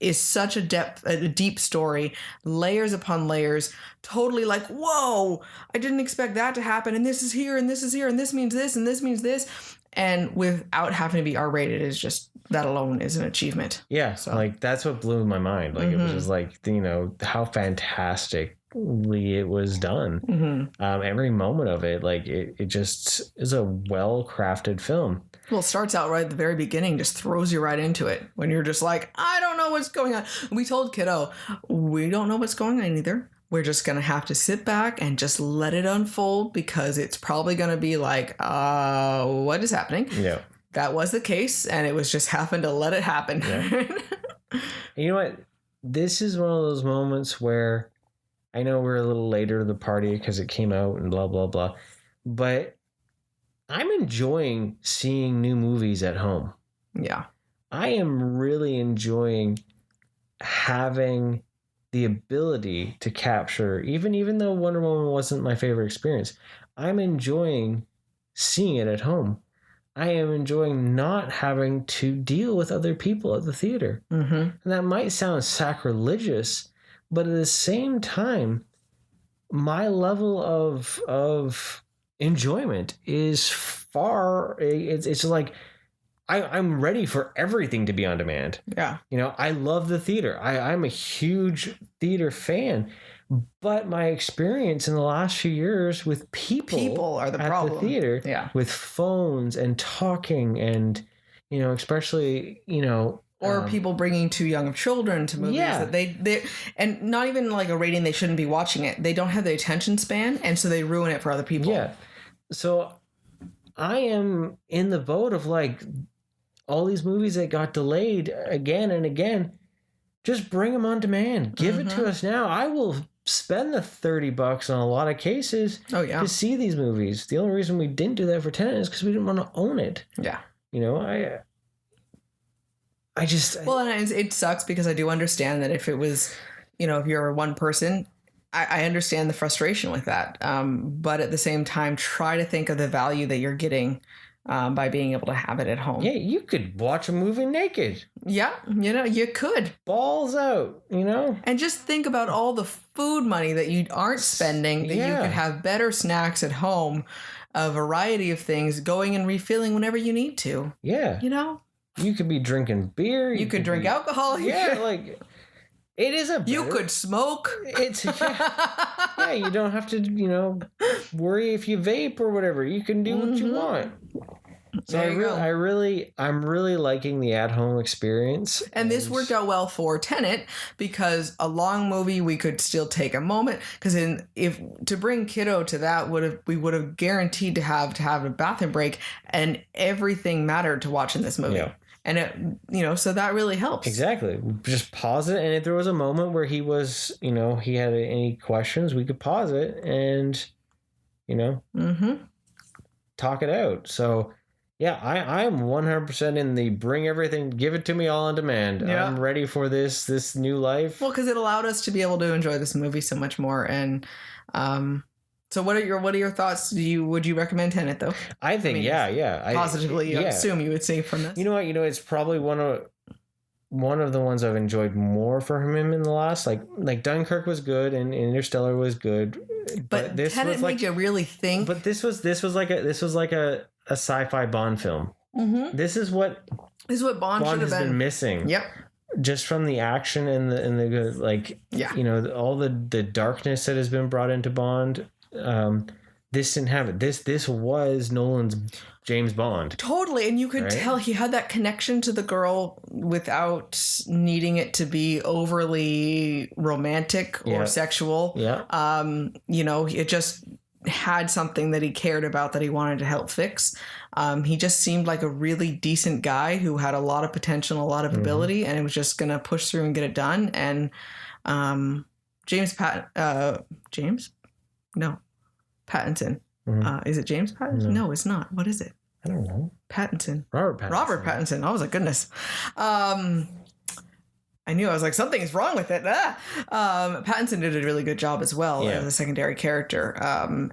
Speaker 2: is such a deep story, layers upon layers, totally like, whoa, I didn't expect that to happen, and this is here, and this is here, and this means this, and this means this, and without having to be R-rated is just, that alone is an achievement.
Speaker 1: Yeah, so. Like, that's what blew my mind. Like, it was just like, you know, how fantastically it was done. Every moment of it, like, it just is a well-crafted film.
Speaker 2: Well, it starts out right at the very beginning, just throws you right into it when you're just like, I don't know what's going on. We told Kiddo, we don't know what's going on either. We're just going to have to sit back and just let it unfold because it's probably going to be like, what is happening?
Speaker 1: Yeah.
Speaker 2: That was the case, and it was just happened to let it happen.
Speaker 1: Yeah. You know what? This is one of those moments where I know we're a little later to the party because it came out and blah, blah, blah. But I'm enjoying seeing new movies at home.
Speaker 2: Yeah.
Speaker 1: I am really enjoying having the ability to capture, even though Wonder Woman wasn't my favorite experience, I'm enjoying seeing it at home. I am enjoying not having to deal with other people at the theater. And that might sound sacrilegious, but at the same time, my level of enjoyment is it's like I'm ready for everything to be on demand.
Speaker 2: Yeah.
Speaker 1: You know, I love the theater. I'm a huge theater fan, but my experience in the last few years with people
Speaker 2: are the
Speaker 1: at
Speaker 2: problem.
Speaker 1: The theater, with phones and talking and, you know, especially, you know,
Speaker 2: or people bringing too young of children to movies that they and not even like a rating they shouldn't be watching it. They don't have the attention span, and so they ruin it for other people.
Speaker 1: Yeah. So I am in the boat of like all these movies that got delayed again and again. Just bring them on demand. Give it to us now. I will spend the $30 on a lot of cases to see these movies. The only reason we didn't do that for Tenet is because we didn't want to own it.
Speaker 2: Yeah.
Speaker 1: You know, and
Speaker 2: it sucks because I do understand that if it was, you know, if you're one person, I understand the frustration with that. But at the same time, try to think of the value that you're getting by being able to have it at home.
Speaker 1: Yeah, you could watch a movie naked.
Speaker 2: Yeah, you know, you could.
Speaker 1: Balls out, you know?
Speaker 2: And just think about all the food money that you aren't spending, that you could have better snacks at home, a variety of things, going and refilling whenever you need to.
Speaker 1: Yeah.
Speaker 2: You know?
Speaker 1: You could be drinking beer.
Speaker 2: You could drink alcohol.
Speaker 1: Yeah, like... It is a better,
Speaker 2: you could smoke.
Speaker 1: It's yeah, you don't have to, you know, worry if you vape or whatever. You can do what you want. So I'm really liking the at-home experience.
Speaker 2: And this worked out well for Tenet because a long movie we could still take a moment because if to bring Kiddo to that we would have guaranteed to have a bathroom break, and everything mattered to watching this movie. Yeah. And it, you know, so that really helps.
Speaker 1: Exactly. Just pause it. And if there was a moment where he was, you know, he had any questions, we could pause it and, you know, talk it out. So, yeah, I'm 100% in the bring everything, give it to me all on demand. Yeah. I'm ready for this new life.
Speaker 2: Well, because it allowed us to be able to enjoy this movie so much more. And, so what are your thoughts? Would you recommend Tenet though?
Speaker 1: I think
Speaker 2: positively. I assume you would say from this.
Speaker 1: You know what? It's probably one of the ones I've enjoyed more from him in the last. Like Dunkirk was good and Interstellar was good,
Speaker 2: but this Tenet made you really think.
Speaker 1: But this was like a sci-fi Bond film.
Speaker 2: Mm-hmm.
Speaker 1: This is what
Speaker 2: Bond should have
Speaker 1: has been missing.
Speaker 2: Yep.
Speaker 1: Just from the action and the good, like, you know, all the darkness that has been brought into Bond. This didn't have it. This was Nolan's James Bond.
Speaker 2: Totally. And you could tell he had that connection to the girl without needing it to be overly romantic or sexual.
Speaker 1: Yeah.
Speaker 2: You know, it just had something that he cared about that he wanted to help fix. He just seemed like a really decent guy who had a lot of potential, a lot of ability, and it was just going to push through and get it done. And Pattinson. Is it James Pattinson? No, it's not. What is it?
Speaker 1: I don't know.
Speaker 2: Pattinson.
Speaker 1: Robert Pattinson.
Speaker 2: I was like, goodness. I knew. I was like, something is wrong with it. Pattinson did a really good job as well as a secondary character.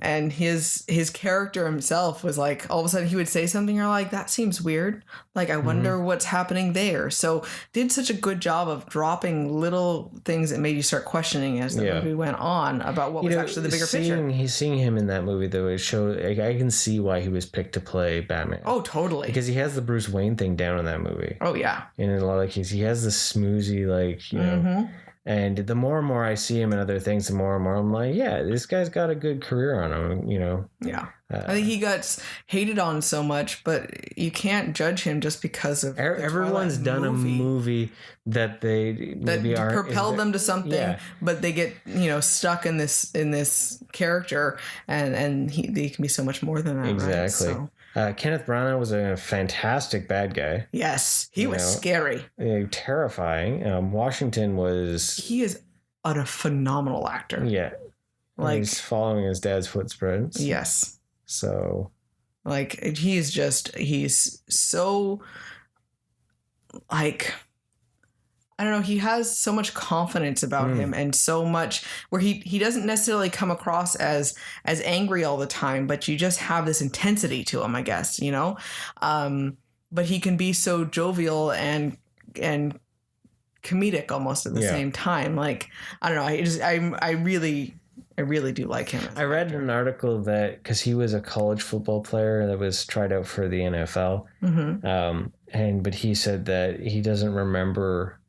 Speaker 2: And his character himself was like, all of a sudden he would say something, you're like, that seems weird. Like, I wonder what's happening there. So did such a good job of dropping little things that made you start questioning as the movie went on about what was actually the bigger picture.
Speaker 1: Seeing him in that movie, though, it showed, like, I can see why he was picked to play Batman.
Speaker 2: Oh, totally.
Speaker 1: Because he has the Bruce Wayne thing down in that movie.
Speaker 2: Oh, yeah.
Speaker 1: And in a lot of cases, he has the smoozy, like, you know, and the more and more I see him in other things, the more and more I'm like, yeah, this guy's got a good career on him, you know.
Speaker 2: Yeah. I think he got hated on so much, but you can't judge him just because of
Speaker 1: everyone's done a movie that they maybe
Speaker 2: propelled them to something, but they get, you know, stuck in this character, and they can be so much more than that.
Speaker 1: Exactly.
Speaker 2: Right? So.
Speaker 1: Kenneth Branagh was a fantastic bad guy.
Speaker 2: Yes, he was scary.
Speaker 1: Terrifying. Washington was... He is
Speaker 2: a phenomenal actor.
Speaker 1: Yeah. Like, he's following his dad's footprints.
Speaker 2: Yes.
Speaker 1: So...
Speaker 2: Like, he's so... Like... I don't know, he has so much confidence about him, and so much where he doesn't necessarily come across as angry all the time, but you just have this intensity to him, I guess, you know? But he can be so jovial and comedic almost at the same time. Like, I don't know, I really do like him.
Speaker 1: I read an article that, because he was a college football player that was tried out for the NFL, but he said that he doesn't remember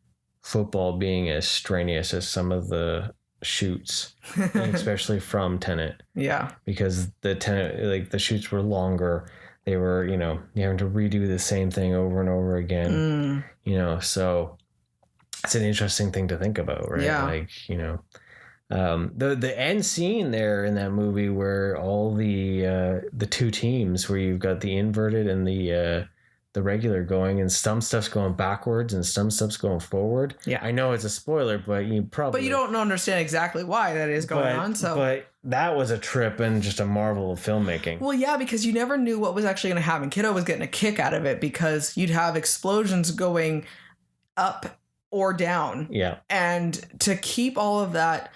Speaker 1: football being as strenuous as some of the shoots, especially from Tenet.
Speaker 2: Yeah.
Speaker 1: Because the Tenet, like, the shoots were longer. They were, you know, you having to redo the same thing over and over again. You know, so it's an interesting thing to think about, right?
Speaker 2: Yeah.
Speaker 1: Like, you know, the end scene there in that movie where all the two teams, where you've got the inverted and the regular going, and some stuff's going backwards and some stuff's going forward.
Speaker 2: Yeah.
Speaker 1: I know it's a spoiler, but you don't
Speaker 2: understand exactly why that is going on.
Speaker 1: But that was a trip and just a marvel of filmmaking.
Speaker 2: Well, yeah, because you never knew what was actually going to happen. Kiddo was getting a kick out of it because you'd have explosions going up or down.
Speaker 1: Yeah.
Speaker 2: And to keep all of that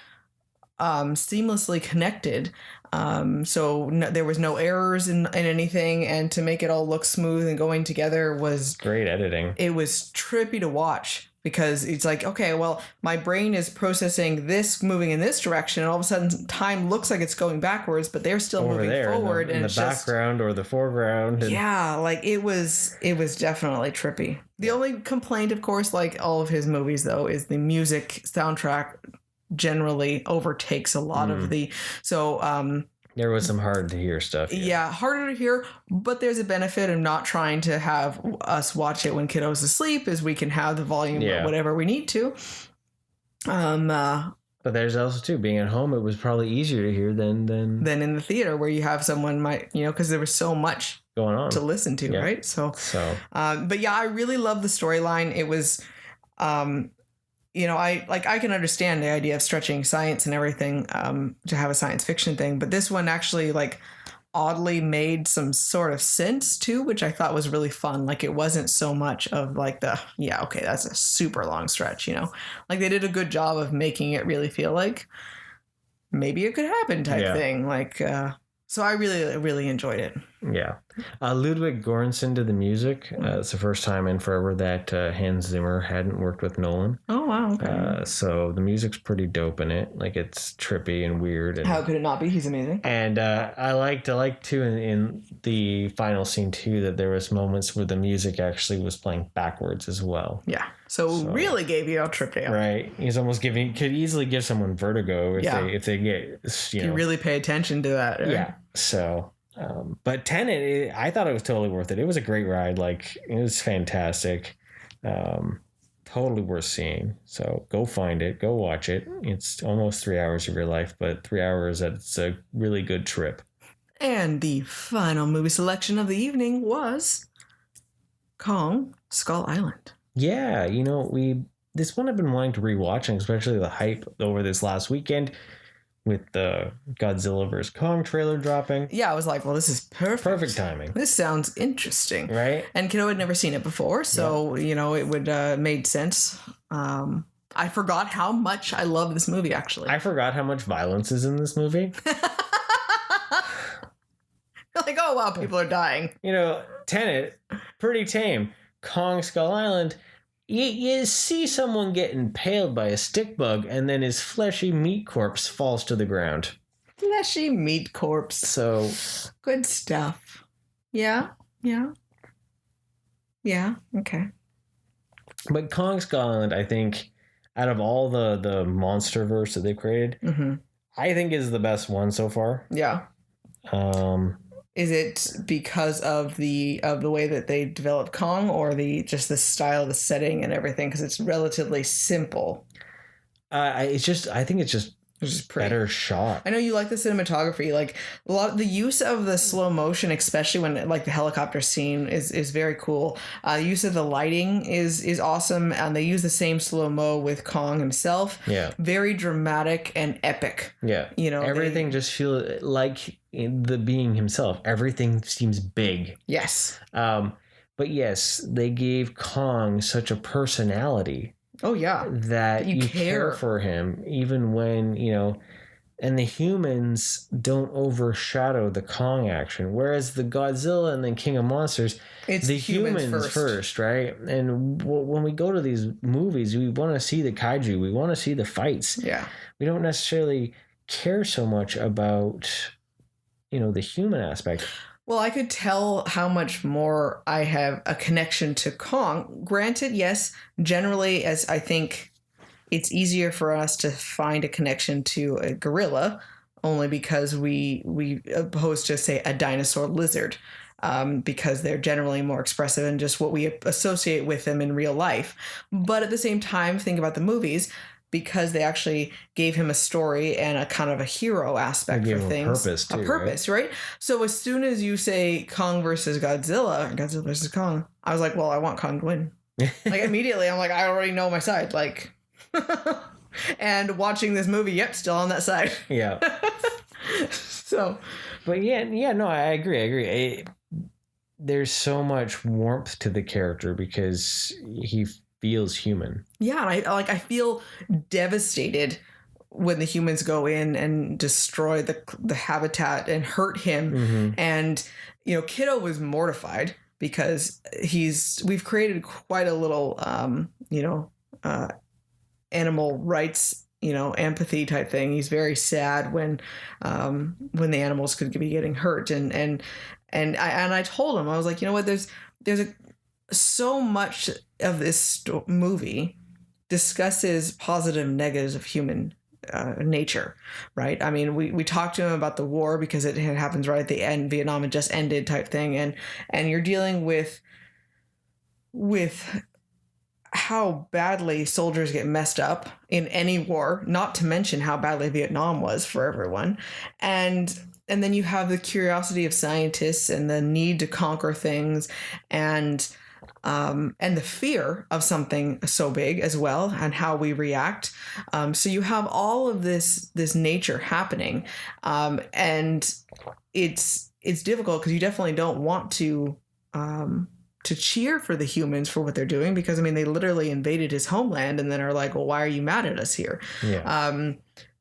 Speaker 2: seamlessly connected, there was no errors in anything, and to make it all look smooth and going together was
Speaker 1: great editing.
Speaker 2: It was trippy to watch, because it's like, okay, well, my brain is processing this moving in this direction, and all of a sudden time looks like it's going backwards, but they're still
Speaker 1: over
Speaker 2: moving
Speaker 1: there,
Speaker 2: forward
Speaker 1: in the background or the foreground.
Speaker 2: Yeah, like it was definitely trippy. The only complaint, of course, like all of his movies though, is the music soundtrack generally overtakes a lot of the
Speaker 1: there was some hard to hear stuff.
Speaker 2: Yeah, harder to hear, but there's a benefit of not trying to have us watch it when kiddo's asleep, is we can have the volume whatever we need to.
Speaker 1: But there's also too, being at home, it was probably easier to hear than
Speaker 2: in the theater, where you have someone because there was so much
Speaker 1: going on
Speaker 2: to listen to, right? So but yeah, I really love the storyline. It was I can understand the idea of stretching science and everything to have a science fiction thing, but this one actually oddly made some sort of sense too, which I thought was really fun. Like, it wasn't so much of that's a super long stretch, like they did a good job of making it really feel like maybe it could happen type thing. So I really, really enjoyed it.
Speaker 1: Yeah. Ludwig Göransson did the music. It's the first time in forever that Hans Zimmer hadn't worked with Nolan.
Speaker 2: Oh, wow. Okay.
Speaker 1: So the music's pretty dope in it. Like, it's trippy and weird. And,
Speaker 2: how could it not be? He's amazing.
Speaker 1: And I liked too in the final scene too that there was moments where the music actually was playing backwards as well.
Speaker 2: Yeah. So really gave you a trip down.
Speaker 1: Right. He's almost could easily give someone vertigo if they get,
Speaker 2: you really pay attention to that. Right?
Speaker 1: Yeah. So, but Tenet, I thought it was totally worth it. It was a great ride. Like, it was fantastic. Totally worth seeing. So go find it. Go watch it. It's almost 3 hours of your life, but 3 hours, it's a really good trip.
Speaker 2: And the final movie selection of the evening was Kong Skull Island.
Speaker 1: Yeah, this one I've been wanting to rewatch, and especially the hype over this last weekend with the Godzilla vs. Kong trailer dropping.
Speaker 2: Yeah, I was like, well, this is perfect.
Speaker 1: Perfect timing.
Speaker 2: This sounds interesting.
Speaker 1: Right?
Speaker 2: And Kiddo had never seen it before, so, it would made sense. I forgot how much I love this movie, actually.
Speaker 1: I forgot how much violence is in this movie.
Speaker 2: Like, oh, wow, people are dying.
Speaker 1: Tenet, pretty tame. Kong Skull Island, you see someone get impaled by a stick bug, and then his fleshy meat corpse falls to the ground.
Speaker 2: Fleshy meat corpse.
Speaker 1: So
Speaker 2: good stuff. Yeah. Okay.
Speaker 1: But Kong Skull Island, I think, out of all the MonsterVerse that they've created, I think is the best one so far.
Speaker 2: Yeah. Is it because of the way that they developed Kong, or just the style, the setting, and everything? Because it's relatively simple.
Speaker 1: I think it's just better shot.
Speaker 2: I know you like the cinematography, like a lot of the use of the slow motion, especially when like the helicopter scene is very cool. Use of the lighting is awesome, and they use the same slow mo with Kong himself. Yeah, very dramatic and epic.
Speaker 1: Yeah, everything just feels like the being himself. Everything seems big. Yes. But yes, they gave Kong such a personality.
Speaker 2: Oh, yeah.
Speaker 1: That you care for him, even when, and the humans don't overshadow the Kong action. Whereas the Godzilla and then King of Monsters, it's the humans first, right? And when we go to these movies, we want to see the kaiju. We want to see the fights. Yeah. We don't necessarily care so much about, the human aspect.
Speaker 2: Well, I could tell how much more I have a connection to Kong. Granted, yes, generally, as I think it's easier for us to find a connection to a gorilla, only because we opposed to, say, a dinosaur lizard, because they're generally more expressive and just what we associate with them in real life. But at the same time, think about the movies, because they actually gave him a story and a kind of a hero aspect for things. A purpose, right? So as soon as you say Kong versus Godzilla, or Godzilla versus Kong, I was like, well, I want Kong to win. Like, immediately, I'm like, I already know my side. Like, and watching this movie, yep, still on that side. Yeah. So.
Speaker 1: But no, I agree. There's so much warmth to the character because he feels human.
Speaker 2: Yeah, and I feel devastated when the humans go in and destroy the habitat and hurt him. Mm-hmm. And Kiddo was mortified because we've created quite a little animal rights empathy type thing. He's very sad when the animals could be getting hurt, and I told him, I was like, you know what, there's so much of this movie discusses positive and negatives of human nature, right? I mean, we talked to him about the war because it happens right at the end. Vietnam had just ended type thing. And you're dealing with how badly soldiers get messed up in any war, not to mention how badly Vietnam was for everyone. And then you have the curiosity of scientists and the need to conquer things, and the fear of something so big as well, and how we react. So you have all of this nature happening, and it's difficult because you definitely don't want to cheer for the humans for what they're doing, because I mean they literally invaded his homeland and then are like, well, why are you mad at us here? Yeah.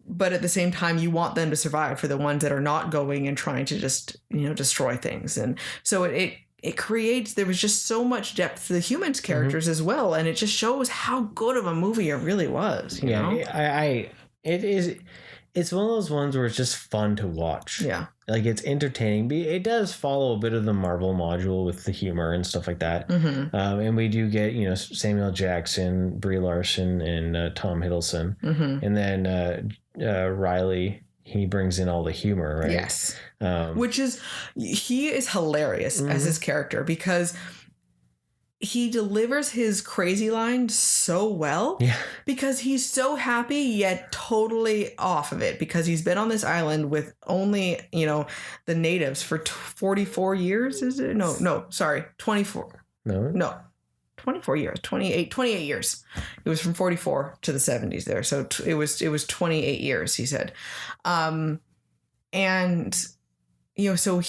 Speaker 2: but at the same time, you want them to survive for the ones that are not going and trying to just, destroy things. And so it creates, there was just so much depth to the humans characters as well. And it just shows how good of a movie it really was. You know?
Speaker 1: It's one of those ones where it's just fun to watch.
Speaker 2: Yeah.
Speaker 1: Like, it's entertaining. It does follow a bit of the Marvel module with the humor and stuff like that. And we do get, Samuel Jackson, Brie Larson, and Tom Hiddleston. And then Riley, he brings in all the humor, right?
Speaker 2: Yes. He is hilarious as his character because he delivers his crazy lines so well.
Speaker 1: Yeah.
Speaker 2: Because he's so happy yet totally off of it because he's been on this island with only, the natives for 44 years. Is it? No, sorry. 24. No. 24 years, 28 years. It was from 44 to the 70s there. So it was 28 years, he said. And, so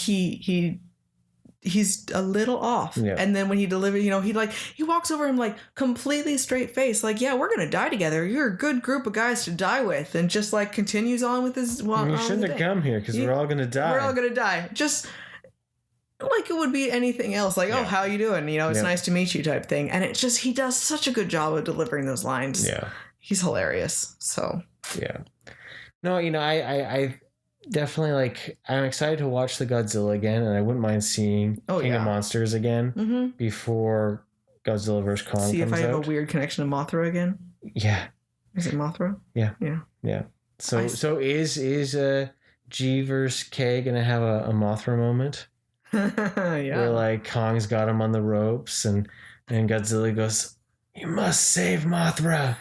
Speaker 2: he's a little off. Yeah. And then when he delivers, he walks over him like completely straight face. Like, yeah, we're going to die together. You're a good group of guys to die with. And just like continues on with his.
Speaker 1: Well, you shouldn't have come here because we're all going to die.
Speaker 2: We're all going to die. Just like it would be anything else. Like, oh, how you doing? It's nice to meet you type thing. And it's just, he does such a good job of delivering those lines.
Speaker 1: Yeah.
Speaker 2: He's hilarious. So.
Speaker 1: Yeah. No, I definitely I'm excited to watch the Godzilla again, and I wouldn't mind seeing King of Monsters again before Godzilla vs. Kong
Speaker 2: See
Speaker 1: comes
Speaker 2: if I have
Speaker 1: out.
Speaker 2: a weird connection to Mothra again.
Speaker 1: Yeah.
Speaker 2: Is it Mothra?
Speaker 1: Yeah.
Speaker 2: Yeah.
Speaker 1: Yeah. So is G versus K gonna have a Mothra moment?
Speaker 2: Yeah.
Speaker 1: Where Kong's got him on the ropes and Godzilla goes, "You must save Mothra."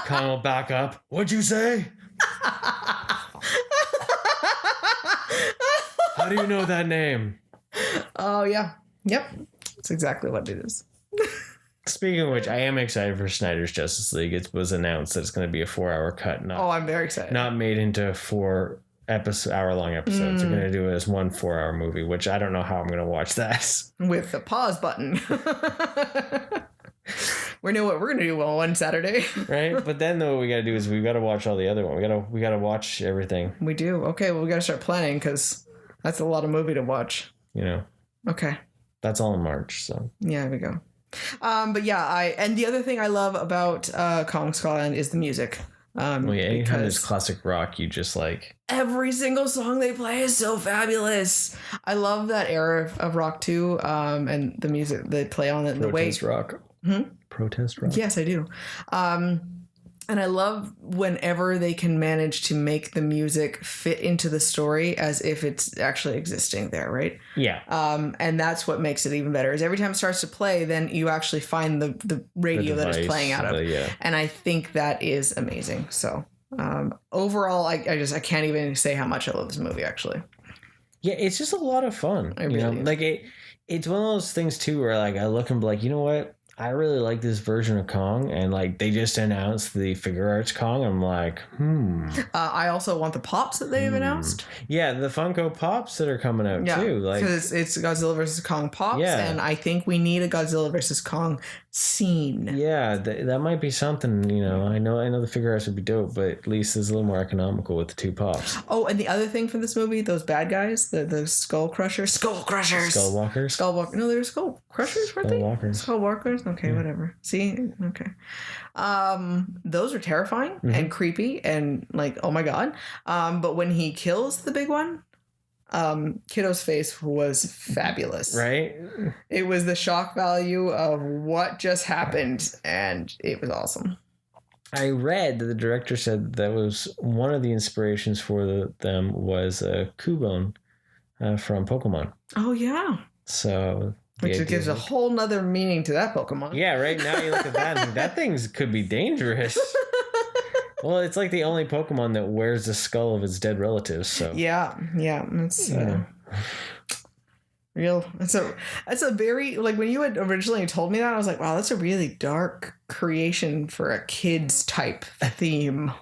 Speaker 1: Kong will back up. What'd you say? How do you know that name?
Speaker 2: Oh, yeah. Yep. That's exactly what it is.
Speaker 1: Speaking of which, I am excited for Snyder's Justice League. It was announced that it's going to be a 4-hour cut.
Speaker 2: I'm very excited.
Speaker 1: Not made into 4 hour-long episodes. They're going to do it as one 4-hour movie, which I don't know how I'm going to watch that.
Speaker 2: With the pause button. We know what we're going to do on one Saturday.
Speaker 1: Right? But then what we got to do is we got to watch all the other one. We got to watch everything.
Speaker 2: We do. Okay, well, we got to start planning because that's a lot of movie to watch. Okay.
Speaker 1: That's all in March, so.
Speaker 2: Yeah, there we go. But yeah, and the other thing I love about Kong Skull Island is the music.
Speaker 1: Anytime there's classic rock, you just
Speaker 2: every single song they play is so fabulous. I love that era of rock too, and the music they play on it.
Speaker 1: Protest rock. Protest rock.
Speaker 2: Yes, I do. And I love whenever they can manage to make the music fit into the story as if it's actually existing there, right?
Speaker 1: Yeah.
Speaker 2: And that's what makes it even better. Is every time it starts to play, then you actually find the radio that it's playing out of. And I think that is amazing. So overall, I can't even say how much I love this movie, actually.
Speaker 1: Yeah, it's just a lot of fun. It's one of those things too where I look and be like, you know what? I really like this version of Kong, and they just announced the figure arts Kong. I'm like,
Speaker 2: I also want the pops that they've announced.
Speaker 1: Yeah, the Funko Pops that are coming out too.
Speaker 2: Because it's Godzilla versus Kong pops, and I think we need a Godzilla versus Kong scene.
Speaker 1: Yeah, that might be something. I know the figure arts would be dope, but at least it's a little more economical with the 2 pops.
Speaker 2: Oh, and the other thing for this movie, those bad guys, the Skull Crushers.
Speaker 1: Skullwalkers.
Speaker 2: No, they're Skull Crushers, weren't they? Skullwalkers. Okay, whatever. See? Okay. Those are terrifying and creepy and oh my God. But when he kills the big one, Kiddo's face was fabulous.
Speaker 1: Right?
Speaker 2: It was the shock value of what just happened, and it was awesome.
Speaker 1: I read that the director said that was one of the inspirations for them was Cubone from Pokemon.
Speaker 2: Oh, yeah.
Speaker 1: So...
Speaker 2: Which gives a whole nother meaning to that Pokemon.
Speaker 1: Yeah, right now you look at that and that thing could be dangerous. Well, it's the only Pokemon that wears the skull of its dead relatives. So
Speaker 2: yeah, it's real. That's a very when you had originally told me that, I was like, wow, that's a really dark creation for a kids type theme.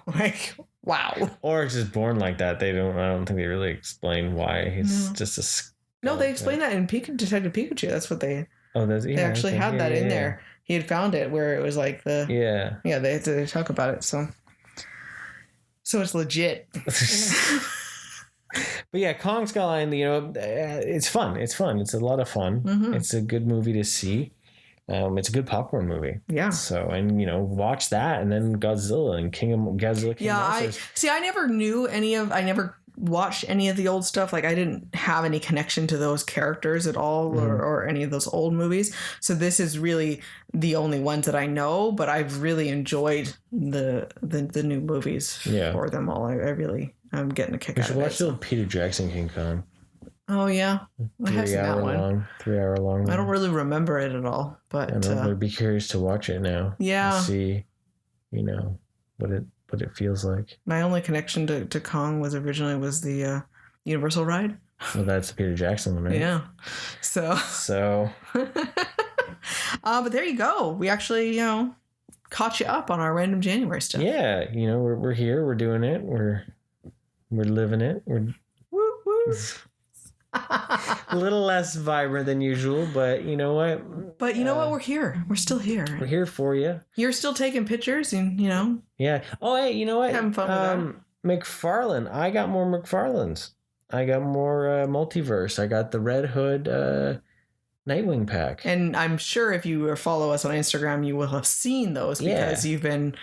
Speaker 2: Wow.
Speaker 1: Or it's just born like that. I don't think they really explain why it's just a.
Speaker 2: No, they explained that in Detective Pikachu. That's what they.
Speaker 1: Oh,
Speaker 2: they actually had that in there. He had found it where it was they had to talk about it. So, So it's legit.
Speaker 1: But yeah, Kong Skull Island, it's fun. It's fun. It's a lot of fun.
Speaker 2: Mm-hmm.
Speaker 1: It's a good movie to see. It's a good popcorn movie.
Speaker 2: Yeah.
Speaker 1: So, and watch that, and then Godzilla and Godzilla King of Monsters.
Speaker 2: I never watched any of the old stuff. Like, I didn't have any connection to those characters at all,
Speaker 1: Mm-hmm.
Speaker 2: or any of those old movies. So this is really the only ones that I know, but I've really enjoyed the new movies for them all. I'm getting a kick out of it.
Speaker 1: Watch the Peter Jackson King Kong.
Speaker 2: Oh yeah, I have seen that one.
Speaker 1: 3 hour long.
Speaker 2: I don't really remember it at all, but
Speaker 1: I'd be curious to watch it now.
Speaker 2: Yeah,
Speaker 1: see, what it feels like.
Speaker 2: My only connection to Kong was the Universal ride.
Speaker 1: Well, that's the Peter Jackson one, right?
Speaker 2: Yeah. So. But there you go. We actually, caught you up on our random January stuff.
Speaker 1: Yeah, we're here. We're doing it. We're living it. We're a little less vibrant than usual, but you know what?
Speaker 2: But you know what? We're here. We're still here.
Speaker 1: We're here for you.
Speaker 2: You're still taking pictures, and
Speaker 1: Yeah. Oh, hey, you know what?
Speaker 2: Having fun with
Speaker 1: McFarlane. I got more McFarlanes. I got more multiverse. I got the Red Hood Nightwing pack.
Speaker 2: And I'm sure if you follow us on Instagram, you will have seen those because you've been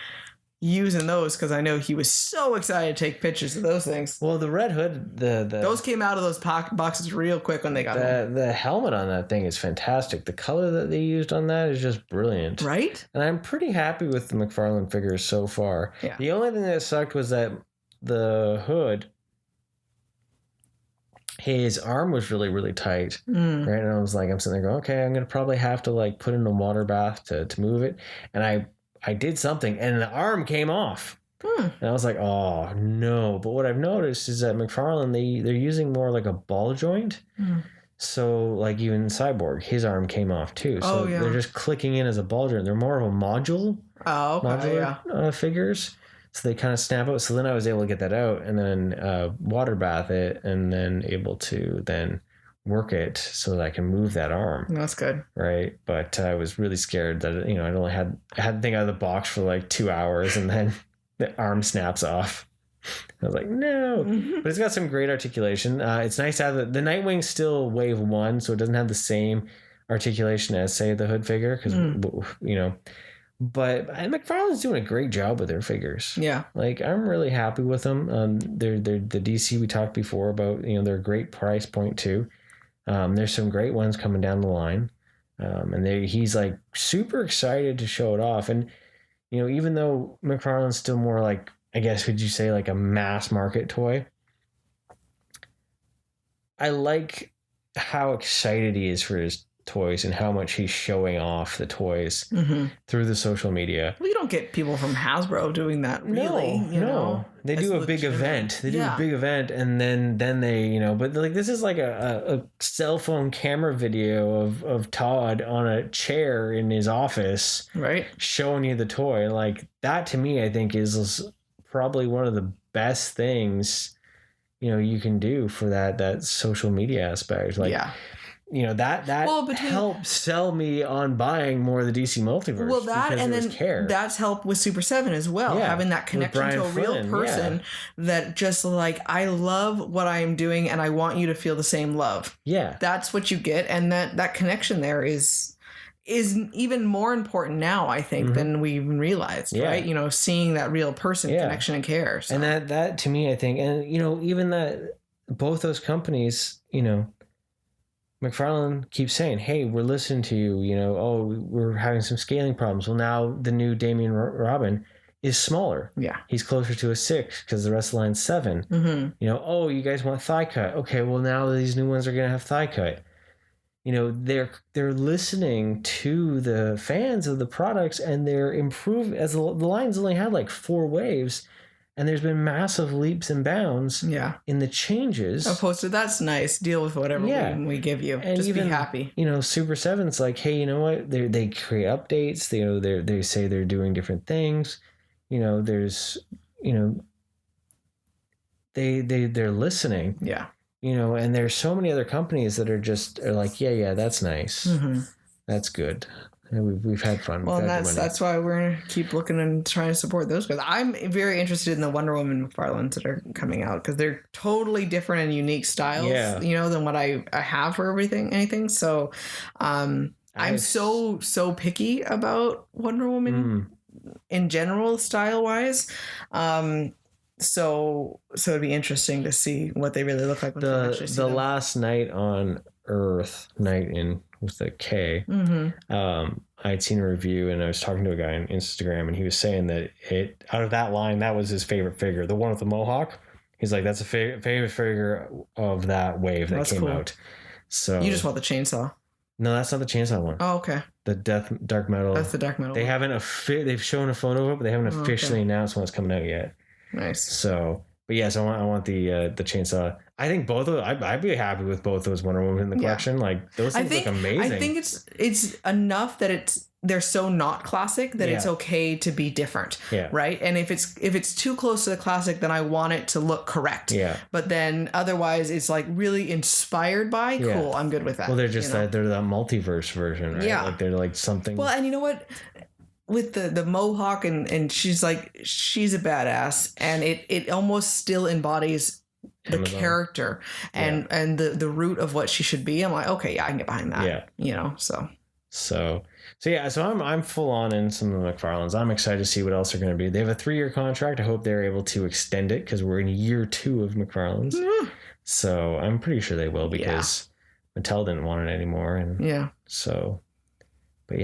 Speaker 2: using those, because I know he was so excited to take pictures of those things.
Speaker 1: Well, the Red Hood, those
Speaker 2: came out of those boxes real quick when they got home.
Speaker 1: The helmet on that thing is fantastic. The color that they used on that is just brilliant.
Speaker 2: Right?
Speaker 1: And I'm pretty happy with the McFarlane figures so far.
Speaker 2: Yeah.
Speaker 1: The only thing that sucked was that the hood, his arm was really, really tight. Right? And I was like, I'm sitting there going, okay, I'm going to probably have to put in a water bath to move it. And I did something and the arm came off. And I was like, oh no. But what I've noticed is that McFarlane, they're using more like a ball joint. So like even Cyborg, his arm came off too. So they're just clicking in as a ball joint. They're more of a modular figures. So they kind of snap out. So then I was able to get that out and then water bath it and then able to then work it so that I can move that arm.
Speaker 2: That's good.
Speaker 1: Right. But I was really scared that, I had the thing out of the box for like 2 hours and then the arm snaps off. I was like, no. But it's got some great articulation. It's nice to have the Nightwing's still wave 1, so it doesn't have the same articulation as, say, the Hood figure, because, But McFarlane's doing a great job with their figures. Yeah. Like, I'm really happy with them. They're the DC we talked before about, they're a great price point too. There's some great ones coming down the line. And he's like super excited to show it off. And, even though McFarlane's still more like, I guess, would you say like a mass market toy? I like how excited he is for his toys and how much he's showing off the toys through the social media.
Speaker 2: Well, you don't get people from Hasbro doing that, really.
Speaker 1: No. They do a big event. They do a big event, and then they, but like this is like a cell phone camera video of Todd on a chair in his office, right, showing you the toy. Like that to me, I think is probably one of the best things you can do for that social media aspect. Like, that helps sell me on buying more of the DC multiverse.
Speaker 2: Well, that and then that's helped with Super 7 as well. Yeah, having that connection to a real person that just like, I love what I am doing and I want you to feel the same love. Yeah. That's what you get. And that connection there is even more important now, I think, than we even realized, right? Seeing that real person connection and care. So.
Speaker 1: And that to me, I think, and, even that both those companies, McFarlane keeps saying, hey, we're listening to you, we're having some scaling problems. Well, now the new Damian Robin is smaller. Yeah. He's closer to a 6 because the rest of the line's 7. Oh, you guys want thigh cut. Okay, well, now these new ones are going to have thigh cut. They're listening to the fans of the products and they're improving, as the lines only had like 4 waves. And there's been massive leaps and bounds in the changes.
Speaker 2: Opposed to that's nice. Deal with whatever we give you. And just even, be happy.
Speaker 1: Super 7's like, hey, you know what? They create updates. They say they're doing different things. There's, they're listening. Yeah. And there's so many other companies that are like, yeah, that's nice. That's good. We've had fun.
Speaker 2: Well, and that's why we're gonna keep looking and trying to support those guys. I'm very interested in the Wonder Woman McFarlanes that are coming out because they're totally different and unique styles, than what I have for anything. So, I'm so picky about Wonder Woman in general, style wise. So it'd be interesting to see what they really look like. When
Speaker 1: the last night on Earth, night in with a K. I'd seen a review and I was talking to a guy on Instagram and he was saying that out of that line, that was his favorite figure, the one with the mohawk. He's like, that's a favorite figure of that wave that came out. So
Speaker 2: you just want the chainsaw.
Speaker 1: No, that's not the chainsaw one.
Speaker 2: Oh, okay.
Speaker 1: The dark metal.
Speaker 2: That's the dark metal.
Speaker 1: They haven't they've shown a photo of it, but they haven't officially announced when it's coming out yet.
Speaker 2: Nice.
Speaker 1: So, but yes, I want the chainsaw. I think both of I'd be happy with both those Wonder Woman in the collection. Like those things look amazing.
Speaker 2: I think it's enough that they're so not classic that it's okay to be different. Yeah. Right. And if it's too close to the classic, then I want it to look correct. Yeah. But then otherwise it's like really inspired by cool. I'm good with that.
Speaker 1: Well, they're just they're the multiverse version, right? Yeah. Like they're like something.
Speaker 2: Well, and you know what? With the mohawk and she's a badass and it almost still embodies the character and the root of what she should be. I'm like, okay, I can get behind that. Yeah. So I'm full on in some of the McFarlanes. I'm excited to see what else they're going to be. They have a 3-year contract. I hope they're able to extend it because we're in year 2 of McFarlane's. So I'm pretty sure they will because Mattel didn't want it anymore. And but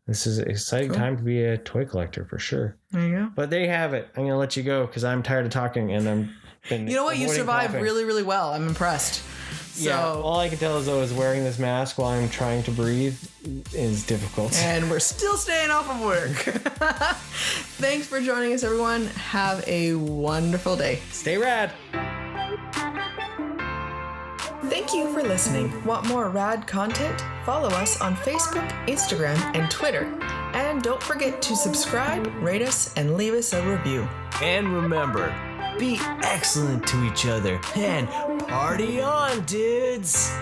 Speaker 2: this is an exciting time to be a toy collector for sure. There you go.
Speaker 1: But there you have it. I'm going to let you go because I'm tired of talking and
Speaker 2: you know what? You survived really, really well. I'm impressed. So,
Speaker 1: all I can tell is wearing this mask while I'm trying to breathe is difficult.
Speaker 2: And we're still staying off of work. Thanks for joining us, everyone. Have a wonderful day.
Speaker 1: Stay rad.
Speaker 2: Thank you for listening. Want more rad content? Follow us on Facebook, Instagram, and Twitter. And don't forget to subscribe, rate us, and leave us a review.
Speaker 3: And remember, be excellent to each other and party on, dudes!